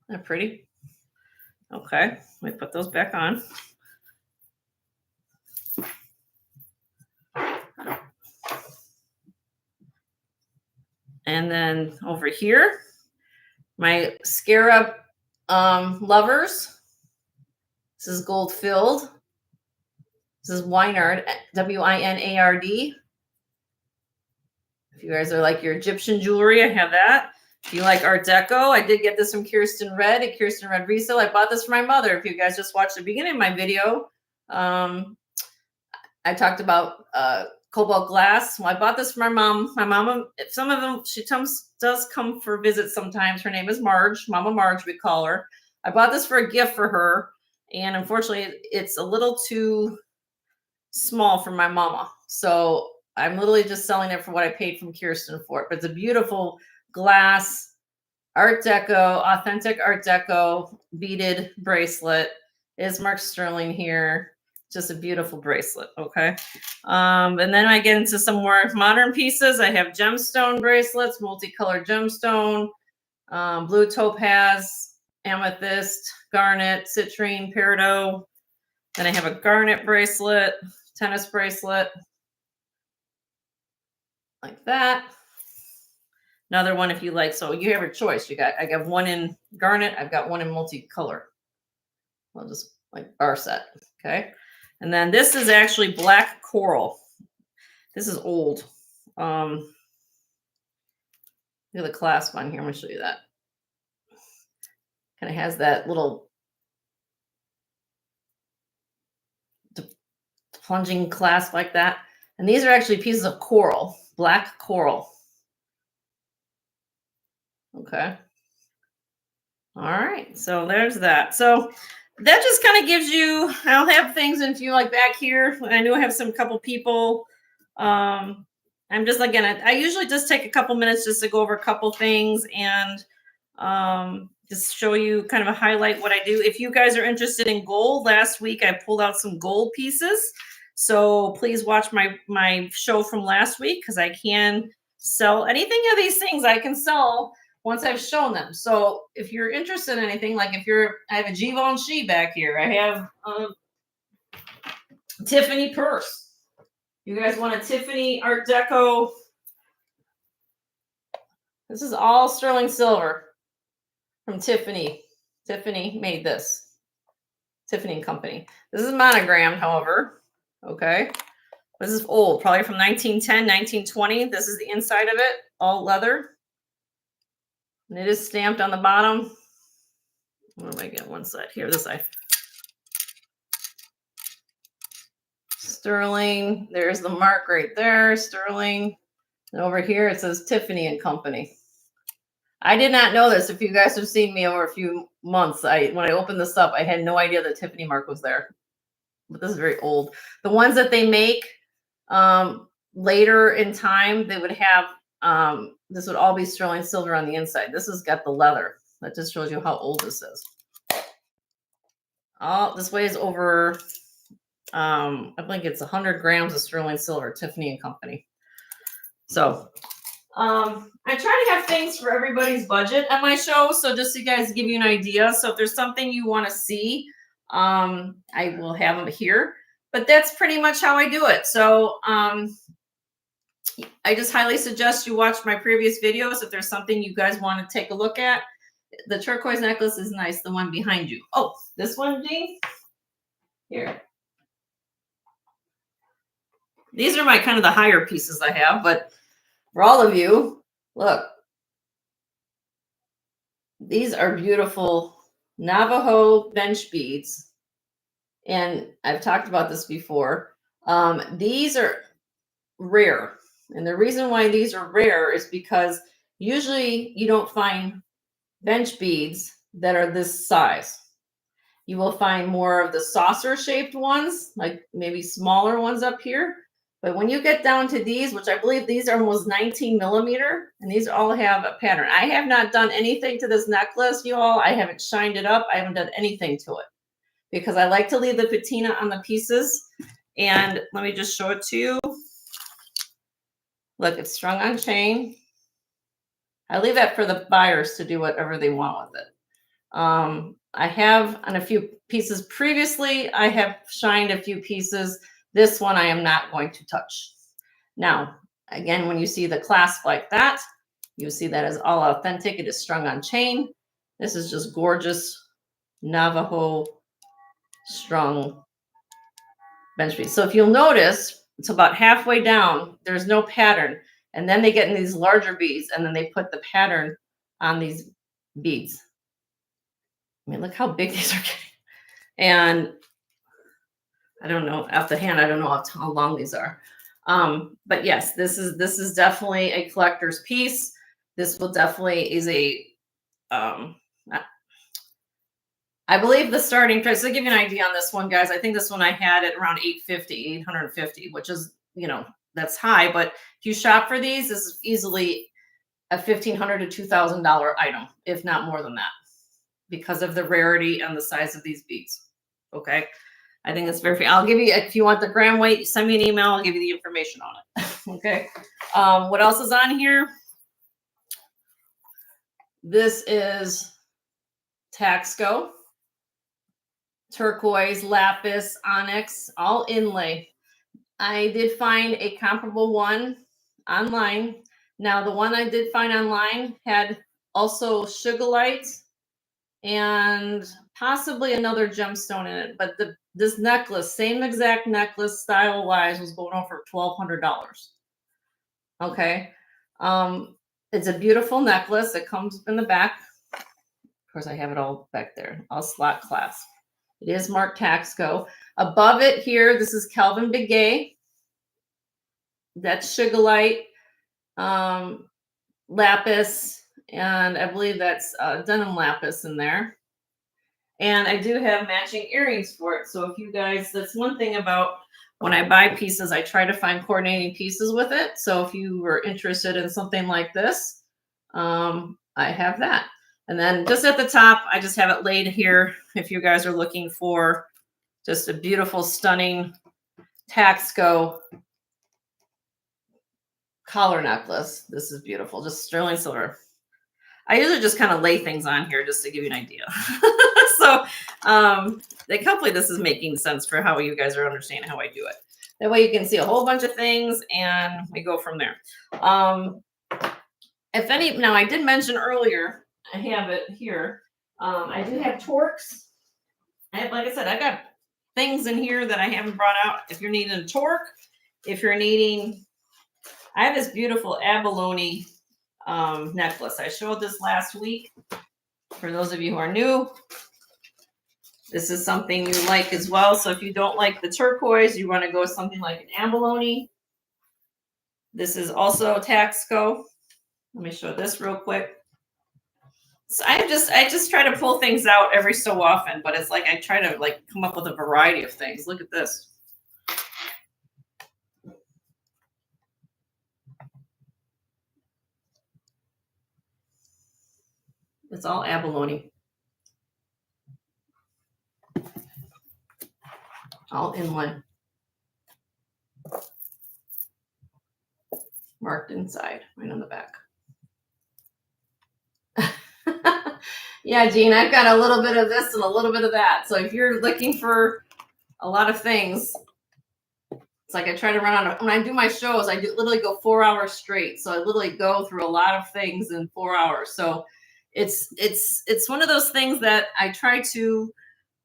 They're pretty. Okay, let me put those back on. And then over here, my scarab lovers. This is gold filled. This is Winard, Winard. If you guys are like your Egyptian jewelry, I have that. If you like Art Deco, I did get this from Kirsten Red at Kirsten Red Resale. I bought this for my mother. If you guys just watched the beginning of my video, I talked about cobalt glass. Well, I bought this for my mom. My mama, some of them, she does come for visits sometimes. Her name is Marge, Mama Marge, we call her. I bought this for a gift for her. And unfortunately, it's a little too small for my mama. So I'm literally just selling it for what I paid from Kirsten for it. But it's a beautiful glass, Art Deco, authentic Art Deco beaded bracelet. It's marked sterling here. Just a beautiful bracelet. Okay. And then I get into some more modern pieces. I have gemstone bracelets, multicolored gemstone, blue topaz, amethyst, garnet, citrine, peridot. Then I have a garnet bracelet, tennis bracelet, like that. Another one if you like. So you have your choice. I got one in garnet. I've got one in multicolor. I'll just like bar set. Okay. And then this is actually black coral. This is old. Look at the clasp on here. I'm going to show you that. Kind of has that little plunging clasp like that. And these are actually pieces of coral, black coral. Okay. All right. So there's that. So that just kind of gives you, I'll have things if you like back here. I know I have some couple people. I'm just, again, I usually just take a couple minutes just to go over a couple things and just show you kind of a highlight what I do. If you guys are interested in gold, last week I pulled out some gold pieces. So please watch my show from last week because I can sell anything of these things I can sell once I've shown them. So if you're interested in anything, like I have a Givenchy back here. I have a Tiffany purse. You guys want a Tiffany Art Deco? This is all sterling silver from Tiffany. Tiffany made this. Tiffany and Company. This is monogrammed, however. Okay. This is old, probably from 1910, 1920. This is the inside of it, all leather. And it is stamped on the bottom. What do I get? One side here, this side. Sterling. There's the mark right there, sterling. And over here it says Tiffany and Company. I did not know this. If you guys have seen me over a few months, when I opened this up, I had no idea the Tiffany mark was there. But this is very old. The ones that they make later in time, they would have this would all be sterling silver on the inside. This has got the leather. That just shows you how old this is. This weighs over I think it's 100 grams of sterling silver, Tiffany and Company. So I try to have things for everybody's budget on my show. So just so you guys give you an idea. So if there's something you want to see, I will have them here. But that's pretty much how I do it. So I just highly suggest you watch my previous videos if there's something you guys want to take a look at. The turquoise necklace is nice, the one behind you. Oh, this one, Jean? Here. These are my kind of the higher pieces I have, but for all of you, look. These are beautiful Navajo bench beads. And I've talked about this before. These are rare. And the reason why these are rare is because usually you don't find bench beads that are this size. You will find more of the saucer shaped ones, like maybe smaller ones up here. But when you get down to these, which I believe these are almost 19 millimeter, and these all have a pattern. I have not done anything to this necklace, you all. I haven't shined it up. I haven't done anything to it because I like to leave the patina on the pieces. And let me just show it to you. Look, it's strung on chain. I leave that for the buyers to do whatever they want with it. I have on a few pieces previously, I have shined a few pieces. This one I am not going to touch. Now, again, when you see the clasp like that, you see that is all authentic. It is strung on chain. This is just gorgeous Navajo strung bench piece. So if you'll notice, it's about halfway down, there's no pattern. And then they get in these larger beads and then they put the pattern on these beads. I mean, look how big these are getting. And I don't know, off the hand, I don't know how long these are. But yes, this is definitely a collector's piece. This will definitely is a I believe the starting price, to give you an idea on this one, guys, I think this one I had at around 850, which is, that's high. But if you shop for these, this is easily a $1,500 to $2,000 item, if not more than that, because of the rarity and the size of these beads. Okay. I think it's very, I'll give you, if you want the gram weight, send me an email. I'll give you the information on it. Okay. What else is on here? This is Taxco. Turquoise, lapis, onyx, all inlay. I did find a comparable one online. Now, the one I did find online had also sugilite and possibly another gemstone in it. But this necklace, same exact necklace style-wise, was going on for $1,200. Okay. It's a beautiful necklace. It comes in the back. Of course, I have it all back there. All slot clasp. It is marked Taxco. Above it here, this is Calvin Begay. That's sugilite, lapis, and I believe that's denim lapis in there. And I do have matching earrings for it. So if you guys, that's one thing about when I buy pieces, I try to find coordinating pieces with it. So if you were interested in something like this, I have that. And then just at the top, I just have it laid here. If you guys are looking for just a beautiful, stunning Taxco collar necklace. This is beautiful, just sterling silver. I usually just kind of lay things on here just to give you an idea. So hopefully this is making sense for how you guys are understanding how I do it. That way you can see a whole bunch of things and we go from there. Now I did mention earlier, I have it here. I do have torques. Like I said, I got things in here that I haven't brought out. If you're needing a torque, if you're needing, I have this beautiful abalone necklace. I showed this last week. For those of you who are new, this is something you like as well. So if you don't like the turquoise, you want to go with something like an abalone. This is also Taxco. Let me show this real quick. So I just try to pull things out every so often, but it's like I try to come up with a variety of things. Look at this. It's all abalone. All inline. Marked inside, right on the back. Yeah, Jean, I've got a little bit of this and a little bit of that. So if you're looking for a lot of things, it's like I try to run on. When I do my shows, I literally go 4 hours straight. So I literally go through a lot of things in 4 hours. So it's one of those things that I try to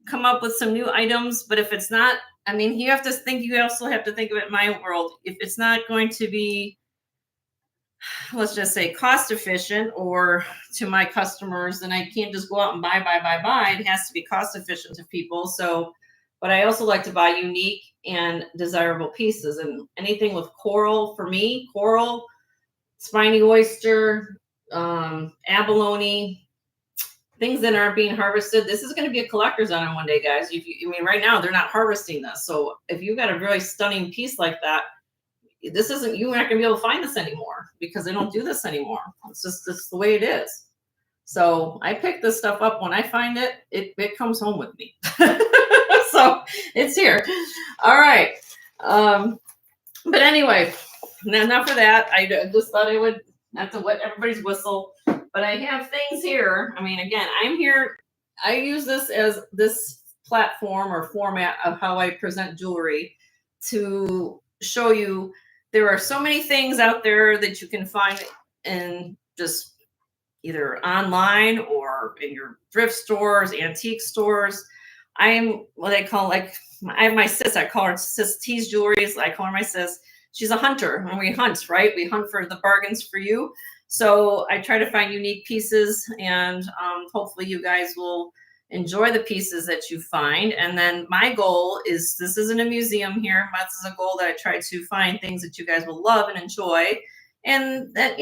come up with some new items. But if it's not, I mean, you also have to think of it in my world. If it's not going to be, let's just say, cost efficient or to my customers, then I can't just go out and buy. It has to be cost efficient to people. So, but I also like to buy unique and desirable pieces, and anything with coral, for me, coral, spiny oyster, abalone, things that aren't being harvested. This is going to be a collector's item one day, guys. I mean, right now they're not harvesting this. So if you've got a really stunning piece like that, you're not going to be able to find this anymore because they don't do this anymore. It's the way it is. So I pick this stuff up when I find it. It comes home with me. So it's here. All right. But anyway, enough of that. I just thought I would, not to wet everybody's whistle, but I have things here. I mean, again, I'm here I use this as this platform or format of how I present jewelry to show you there are so many things out there that you can find in just either online or in your thrift stores, antique stores. I'm what I call like I have my sis. I call her Sis Tease Jewelries. I call her my sis. She's a hunter, and we hunt, right? We hunt for the bargains for you. So I try to find unique pieces, and hopefully you guys will enjoy the pieces that you find. And then my goal is this isn't a museum here. This is a goal that I try to find things that you guys will love and enjoy, and that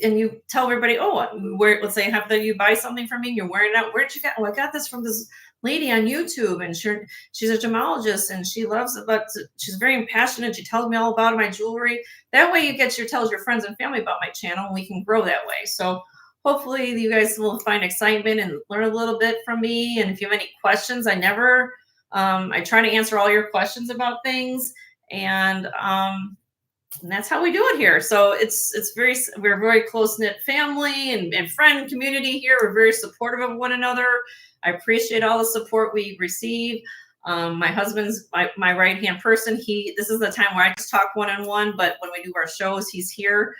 and you tell everybody, oh, where, let's say, you buy something from me, and you're wearing it out. Where'd you get? Oh, I got this from this lady on YouTube, and she's a gemologist, and she loves it, but she's very passionate. She tells me all about my jewelry. That way, tells your friends and family about my channel, and we can grow that way. So hopefully, you guys will find excitement and learn a little bit from me. And if you have any questions, I try to answer all your questions about things, and that's how we do it here. So we're a very close knit family and friend community here. We're very supportive of one another. I appreciate all the support we receive. My husband's my right hand person. This is the time where I just talk one-on-one, but when we do our shows, he's here.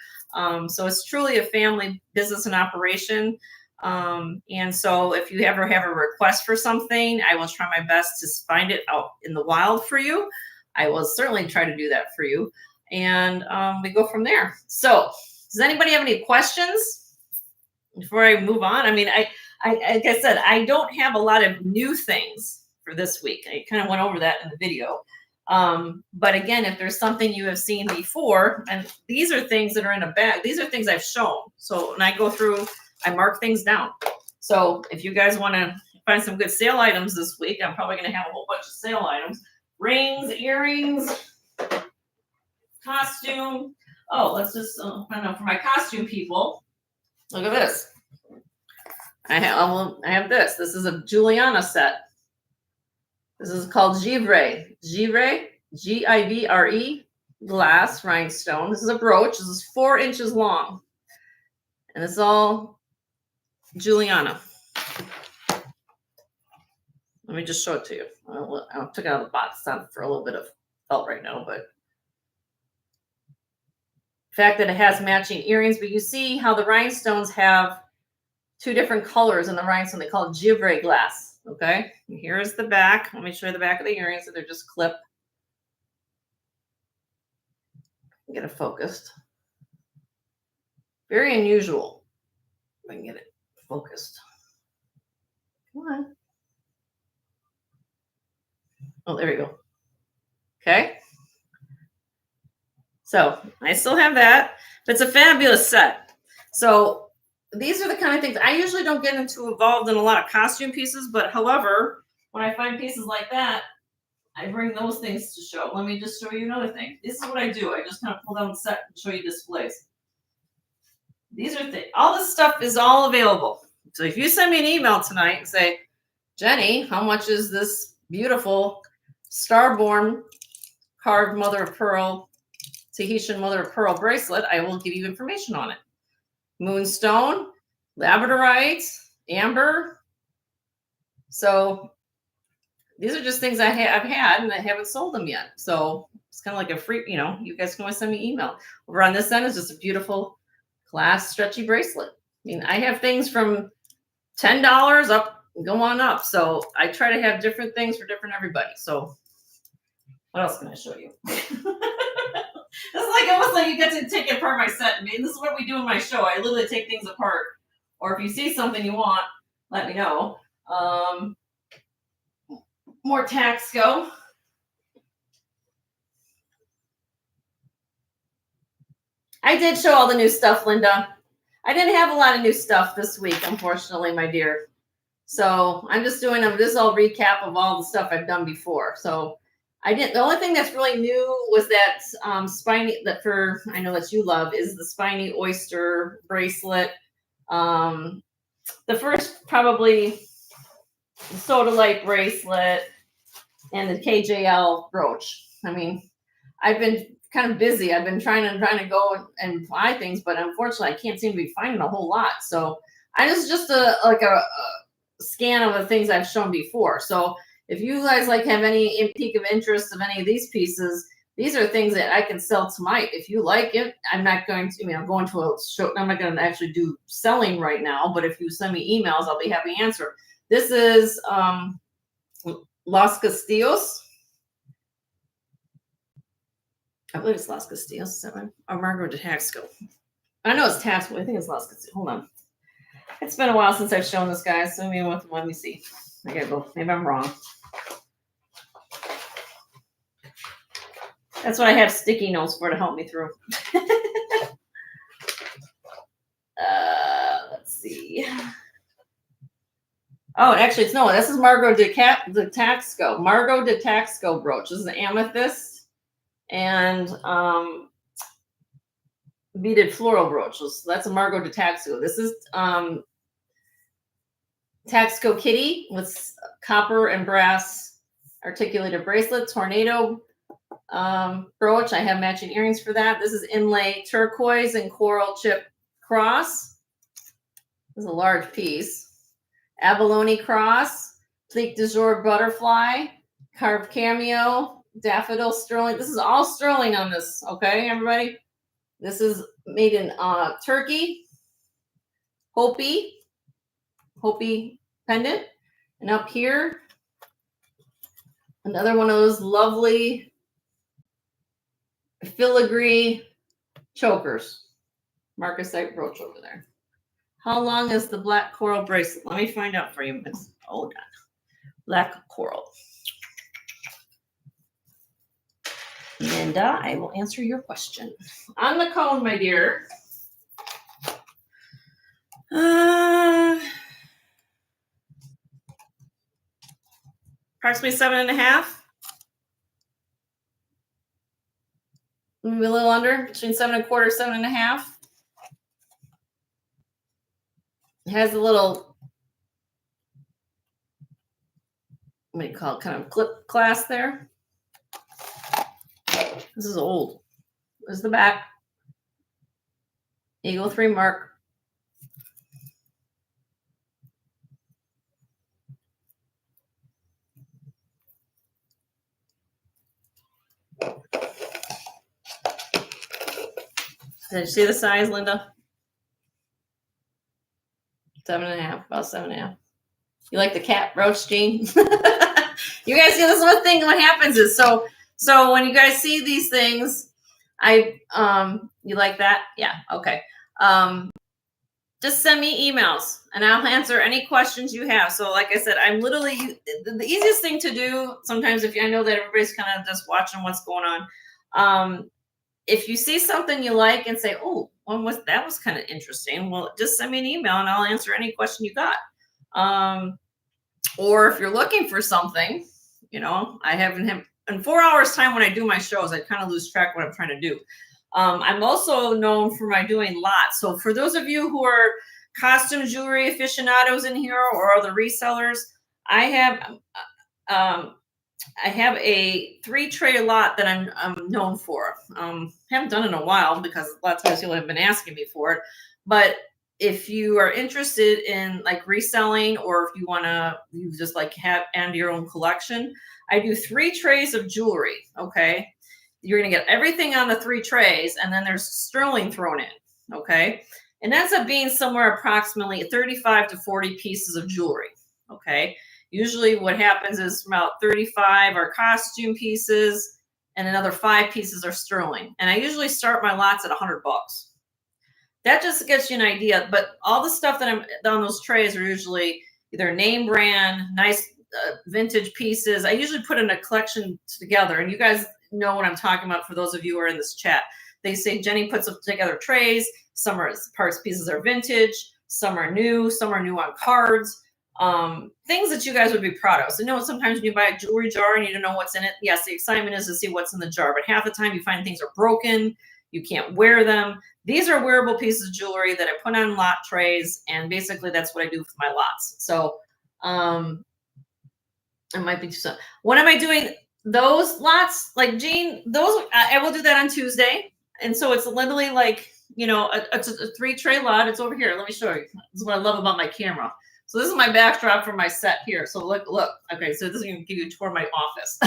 So it's truly a family business and operation. And so if you ever have a request for something, I will try my best to find it out in the wild for you. I will certainly try to do that for you. And we go from there. So does anybody have any questions before I move on? I mean, I like I said, I don't have a lot of new things for this week. I kind of went over that in the video. But again, if there's something you have seen before, and these are things that are in a bag, these are things I've shown. So when I go through, I mark things down. So if you guys want to find some good sale items this week, I'm probably going to have a whole bunch of sale items. Rings, earrings, costume. Oh, let's just, I don't know, for my costume people, look at this. I have this. This is a Juliana set. This is called Givre. Givre, Gibre, glass rhinestone. This is a brooch. This is 4 inches long. And it's all Juliana. Let me just show it to you. I took it out of the box. It's on for a little bit of felt right now, but the fact that it has matching earrings, but you see how the rhinestones have 2 different colors in the rhinestone. They call it Givre glass. Okay, and here's the back. Let me show you the back of the earrings. So they're just clipped. Get it focused. Very unusual. If I can get it focused. Come on. Oh, there we go. Okay. So I still have that. It's a fabulous set. So these are the kind of things I usually don't get involved in a lot of costume pieces, but however, when I find pieces like that, I bring those things to show. Let me just show you another thing. This is what I do. I just kind of pull down the set and show you displays. These are things. All this stuff is all available. So if you send me an email tonight and say, Jenny, how much is this beautiful Starborn carved mother of pearl, Tahitian mother of pearl bracelet, I will give you information on it. Moonstone, labradorite, amber. So these are just things I've had and I haven't sold them yet. So it's kind of like a free, you guys can always send me email. Over on this end is just a beautiful glass stretchy bracelet. I mean, I have things from $10 up, go on up. So I try to have different things for different everybody. So what else can I show you? It's like almost like you get to take apart my set. I mean, this is what we do in my show. I literally take things apart. Or if you see something you want, let me know. More tax go. I did show all the new stuff, Linda. I didn't have a lot of new stuff this week, unfortunately, my dear. So I'm just doing this all recap of all the stuff I've done before. So the only thing that's really new was that spiny, I know that you love, is the spiny oyster bracelet. The first probably the Sodalite bracelet and the KJL brooch. I mean, I've been kind of busy. I've been trying to go and buy things, but unfortunately I can't seem to be finding a whole lot. So I just a scan of the things I've shown before. So if you guys like have any peak of interest of any of these pieces, these are things that I can sell tonight. If you like it, I'm not going to, I'm going to a show. I'm not going to actually do selling right now, but if you send me emails, I'll be happy to answer. This is Los Castillos. I believe it's Los Castillos, 7. Or Margot de Taxco. I know it's Taxco. I think it's Los Castillos. Hold on. It's been a while since I've shown this, guys. So let me see. I gotta go. Maybe I'm wrong. That's what I have sticky notes for to help me through. Let's see. Oh, actually, this is Margot de Taxco. Margot de Taxco brooch. This is an amethyst and beaded floral brooch. So that's a Margot de Taxco. This is Taxco Kitty with copper and brass articulated bracelet, tornado brooch. I have matching earrings for that. This is inlay turquoise and coral chip cross. This is a large piece. Abalone cross, plique de jour butterfly, carved cameo, daffodil sterling. This is all sterling on this, okay, everybody? This is made in Turkey. Hopi pendant. And up here, another one of those lovely filigree chokers. Marcasite brooch over there. How long is the black coral bracelet? Let me find out for you. Hold on. Black coral. And I will answer your question. On the cone, my dear. Approximately 7.5. Maybe a little under, between 7.25, 7.5. It has a little, what do you call it, kind of clip clasp there. This is old. This is the back. Eagle 3 mark. Did you see the size, Linda? 7.5, about 7.5. You like the cat brooch, Jean? You guys see this one thing. What happens is so when you guys see these things, you like that? Yeah, okay. Just send me emails and I'll answer any questions you have. So like I said, I'm literally the easiest thing to do sometimes if I know that everybody's kind of just watching what's going on. If you see something you like and say, oh, that was kind of interesting. Well, just send me an email and I'll answer any question you got. Or if you're looking for something, I haven't in 4 hours time when I do my shows, I kind of lose track of what I'm trying to do. I'm also known for my doing lots. So for those of you who are costume jewelry aficionados in here or other resellers, I have a 3-tray lot that I'm known for. Haven't done it in a while because a lot of times people have been asking me for it. But if you are interested in like reselling, or if you just like have and your own collection, I do 3 trays of jewelry. Okay. You're going to get everything on the 3 trays, and then there's sterling thrown in. Okay. And that's up being somewhere approximately 35 to 40 pieces of jewelry. Okay. Usually what happens is about 35 are costume pieces and another 5 pieces are sterling. And I usually start my lots at $100. That just gets you an idea. But all the stuff that I'm on those trays are usually either name brand, nice vintage pieces. I usually put in a collection together, and you guys know what I'm talking about for those of you who are in this chat. They say Jenny puts together trays. Some are pieces are vintage, some are new on cards. Things that you guys would be proud of. So sometimes when you buy a jewelry jar and you don't know what's in it, yes, the excitement is to see what's in the jar, but half the time you find things are broken, you can't wear them. These are wearable pieces of jewelry that I put on lot trays, and basically that's what I do with my lots. So it might be some. When am I doing those lots? Like Jean, those I will do that on Tuesday. And so it's literally like, it's a 3-tray lot. It's over here. Let me show you. This is what I love about my camera. So this is my backdrop for my set here. So look. Okay, so this is gonna give you a tour of my office.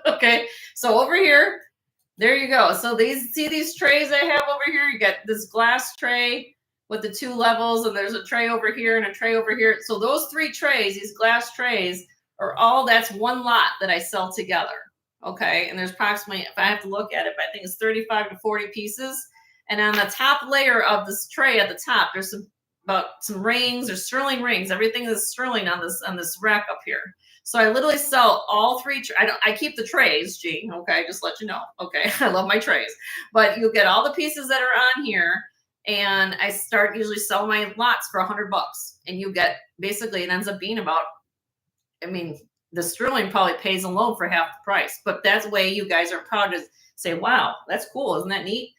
Okay, so over here, there you go. So these trays I have over here. You got this glass tray with the 2 levels, and there's a tray over here and a tray over here. So those 3 trays, these glass trays, are all that's one lot that I sell together. Okay, and there's approximately, if I have to look at it, but I think it's 35 to 40 pieces. And on the top layer of this tray at the top, there's some rings or sterling rings. Everything is sterling on this rack up here. So I literally sell all 3. I keep the trays, G. Okay, just let you know. Okay, I love my trays, but you'll get all the pieces that are on here, and I start usually sell my lots for $100, and you get basically it ends up being about. I mean, the sterling probably pays alone for half the price, but that's the way you guys are proud to say, "Wow, that's cool, isn't that neat?"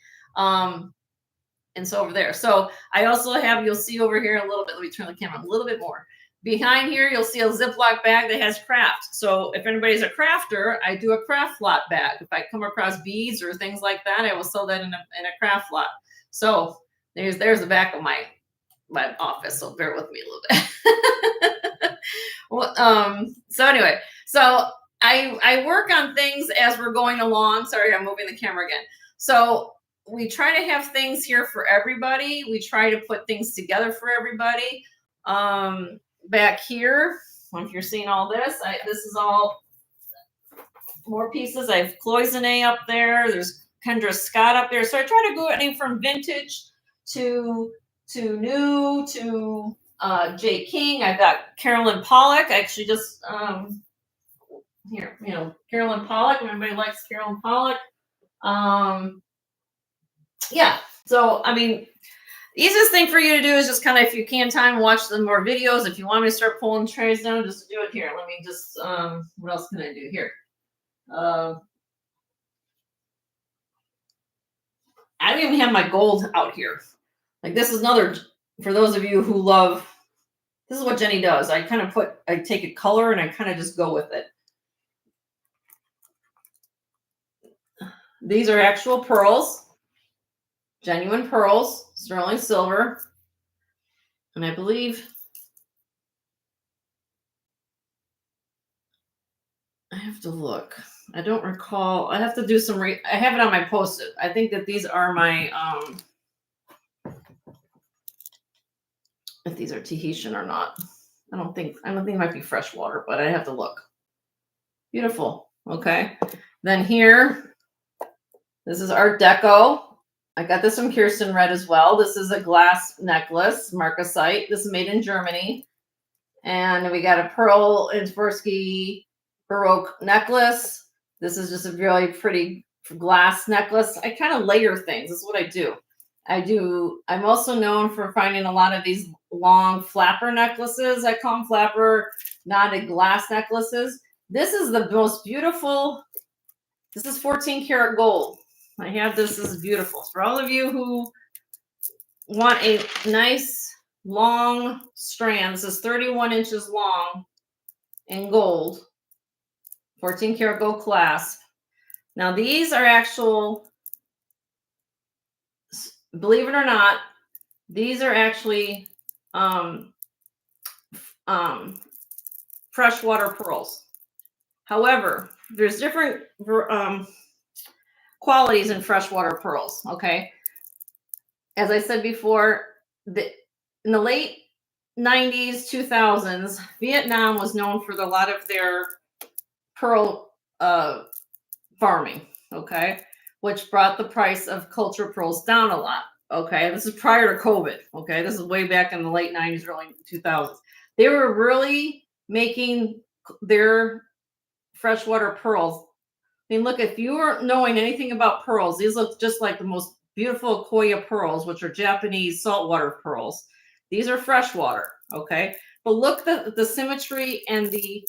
And so over there. So I also have, you'll see over here a little bit, let me turn the camera a little bit more. Behind here, you'll see a Ziploc bag that has craft. So if anybody's a crafter, I do a craft lot bag. If I come across beads or things like that, I will sell that in a craft lot. So there's the back of my office. So bear with me a little bit. Well, so anyway, so I work on things as we're going along. Sorry, I'm moving the camera again. So we try to have things here for everybody. We try to put things together for everybody. Back here, if you're seeing all this, this is all more pieces. I have cloisonne up there. There's Kendra Scott up there. So I try to go anything from vintage to new to J. King. I've got Carolyn Pollock. I actually just here, Carolyn Pollock. Everybody likes Carolyn Pollock. Yeah. So I mean, easiest thing for you to do is just kind of, if you can time, watch some more videos. If you want me to start pulling trays down, just do it here. Let me just what else can I do here? I don't even have my gold out here. Like this is another, for those of you who love, this is what Jenny does. I take a color and I kind of just go with it. These are actual pearls, genuine pearls, sterling silver. And I believe I have to look. I don't recall. I have to do some I have it on my post-it. I think that these are my if these are Tahitian or not. I don't think it might be freshwater, but I have to look. Beautiful. Okay. Then here, this is Art Deco. I got this from Kirsten Red as well. This is a glass necklace, marcasite. This is made in Germany. And we got a pearl and Swarovski Baroque necklace. This is just a really pretty glass necklace. I kind of layer things. This is what I do. I'm also known for finding a lot of these long flapper necklaces. I call them flapper knotted glass necklaces. This is the most beautiful. This is 14 karat gold. I have this. This is beautiful. For all of you who want a nice long strand, this is 31 inches long in gold. 14 karat gold clasp. Now these are actual, believe it or not, these are actually freshwater pearls. However, there's different qualities in freshwater pearls. Okay, as I said before, in the late 90s, 2000s, Vietnam was known for a lot of their pearl farming. Okay, which brought the price of culture pearls down a lot. Okay, this is prior to COVID. Okay, this is way back in the late 90s, early 2000s. They were really making their freshwater pearls. I mean, look, if you are knowing anything about pearls, these look just like the most beautiful Koya pearls, which are Japanese saltwater pearls. These are freshwater, okay? But look at the symmetry and the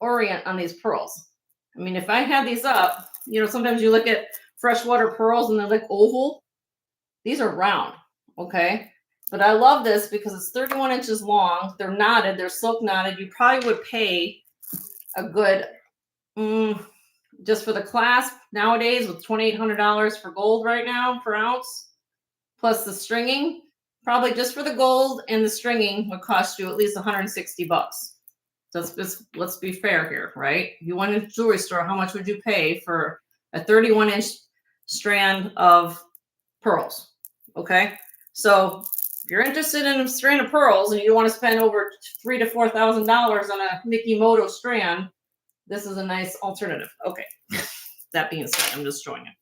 orient on these pearls. I mean, if I had these up, sometimes you look at freshwater pearls and they look oval. These are round, okay? But I love this because it's 31 inches long. They're knotted. They're silk knotted. You probably would pay a good, just for the clasp nowadays with $2,800 for gold right now per ounce, plus the stringing. probably just for the gold and the stringing would cost you at least $160. Let's be fair here, right? If you went to a jewelry store, how much would you pay for a 31-inch strand of pearls? Okay, so if you're interested in a strand of pearls and you want to spend over $3,000 to $4,000 on a Mikimoto strand, this is a nice alternative. Okay, that being said, I'm just showing you.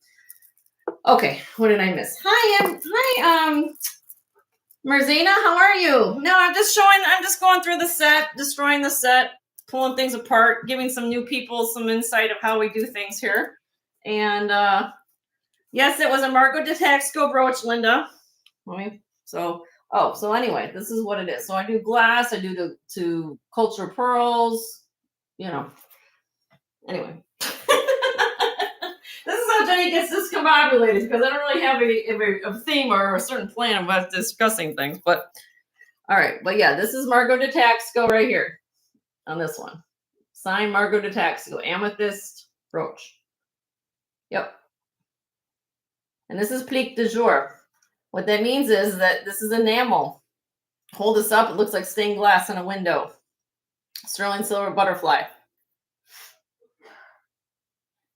Okay, what did I miss? Hi, Marzina, how are you? No, I'm just going through the set, destroying the set, pulling things apart, giving some new people some insight of how we do things here. And yes, it was a Margot de Taxco brooch, Linda. So anyway, this is what it is. So I do glass, I do to culture pearls, Anyway. This is how Jenny gets discombobulated because I don't really have a theme or a certain plan about discussing things. But all right, but yeah, this is Margot de Taxco right here on this one. Signed Margot de Taxco, amethyst brooch. Yep. And this is plique de jour. What that means is that this is enamel. Hold this up, it looks like stained glass on a window. Sterling silver butterfly.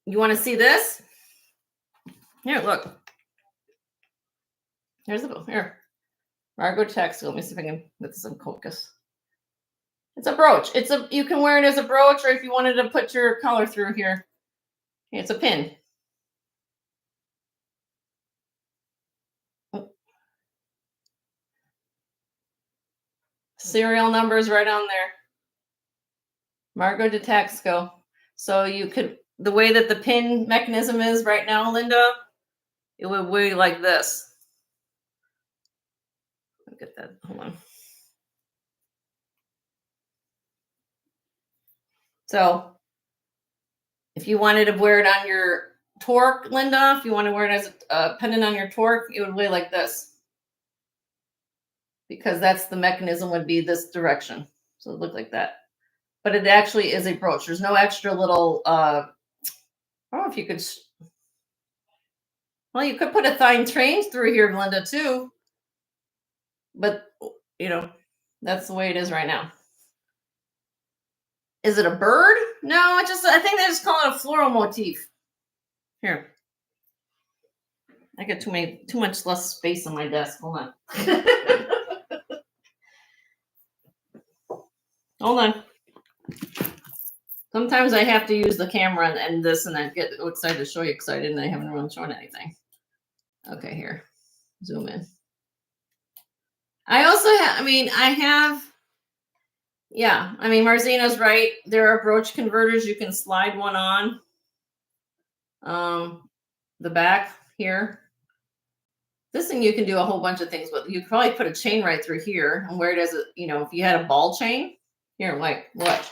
You want to see this? Here, look. Here's the book. Here. Margot Taxco. Let me see if I can get this in focus. It's a brooch. You can wear it as a brooch, or if you wanted to put your color through here. It's a pin. Serial numbers right on there. Margot de Taxco. So you could, the way that the pin mechanism is right now, Linda, it would weigh like this. Look at that. Hold on. So if you wanted to wear it on your torque, Linda, if you want to wear it as a pendant on your torque, it would weigh like this. Because that's the mechanism would be this direction. So it looked like that. But it actually is a brooch. There's no extra little, I don't know if you could, well, you could put a fine train through here, Linda, too. But, that's the way it is right now. Is it a bird? No, I think they just call it a floral motif. Here. I got too much less space on my desk. Hold on. Hold on. Sometimes I have to use the camera and this, and I get excited to show you because I haven't really shown anything. Okay, here. Zoom in. I also have, Marzina's right. There are brooch converters. You can slide one on the back here. This thing you can do a whole bunch of things with. You could probably put a chain right through here and wear it as if you had a ball chain. Here, like, what?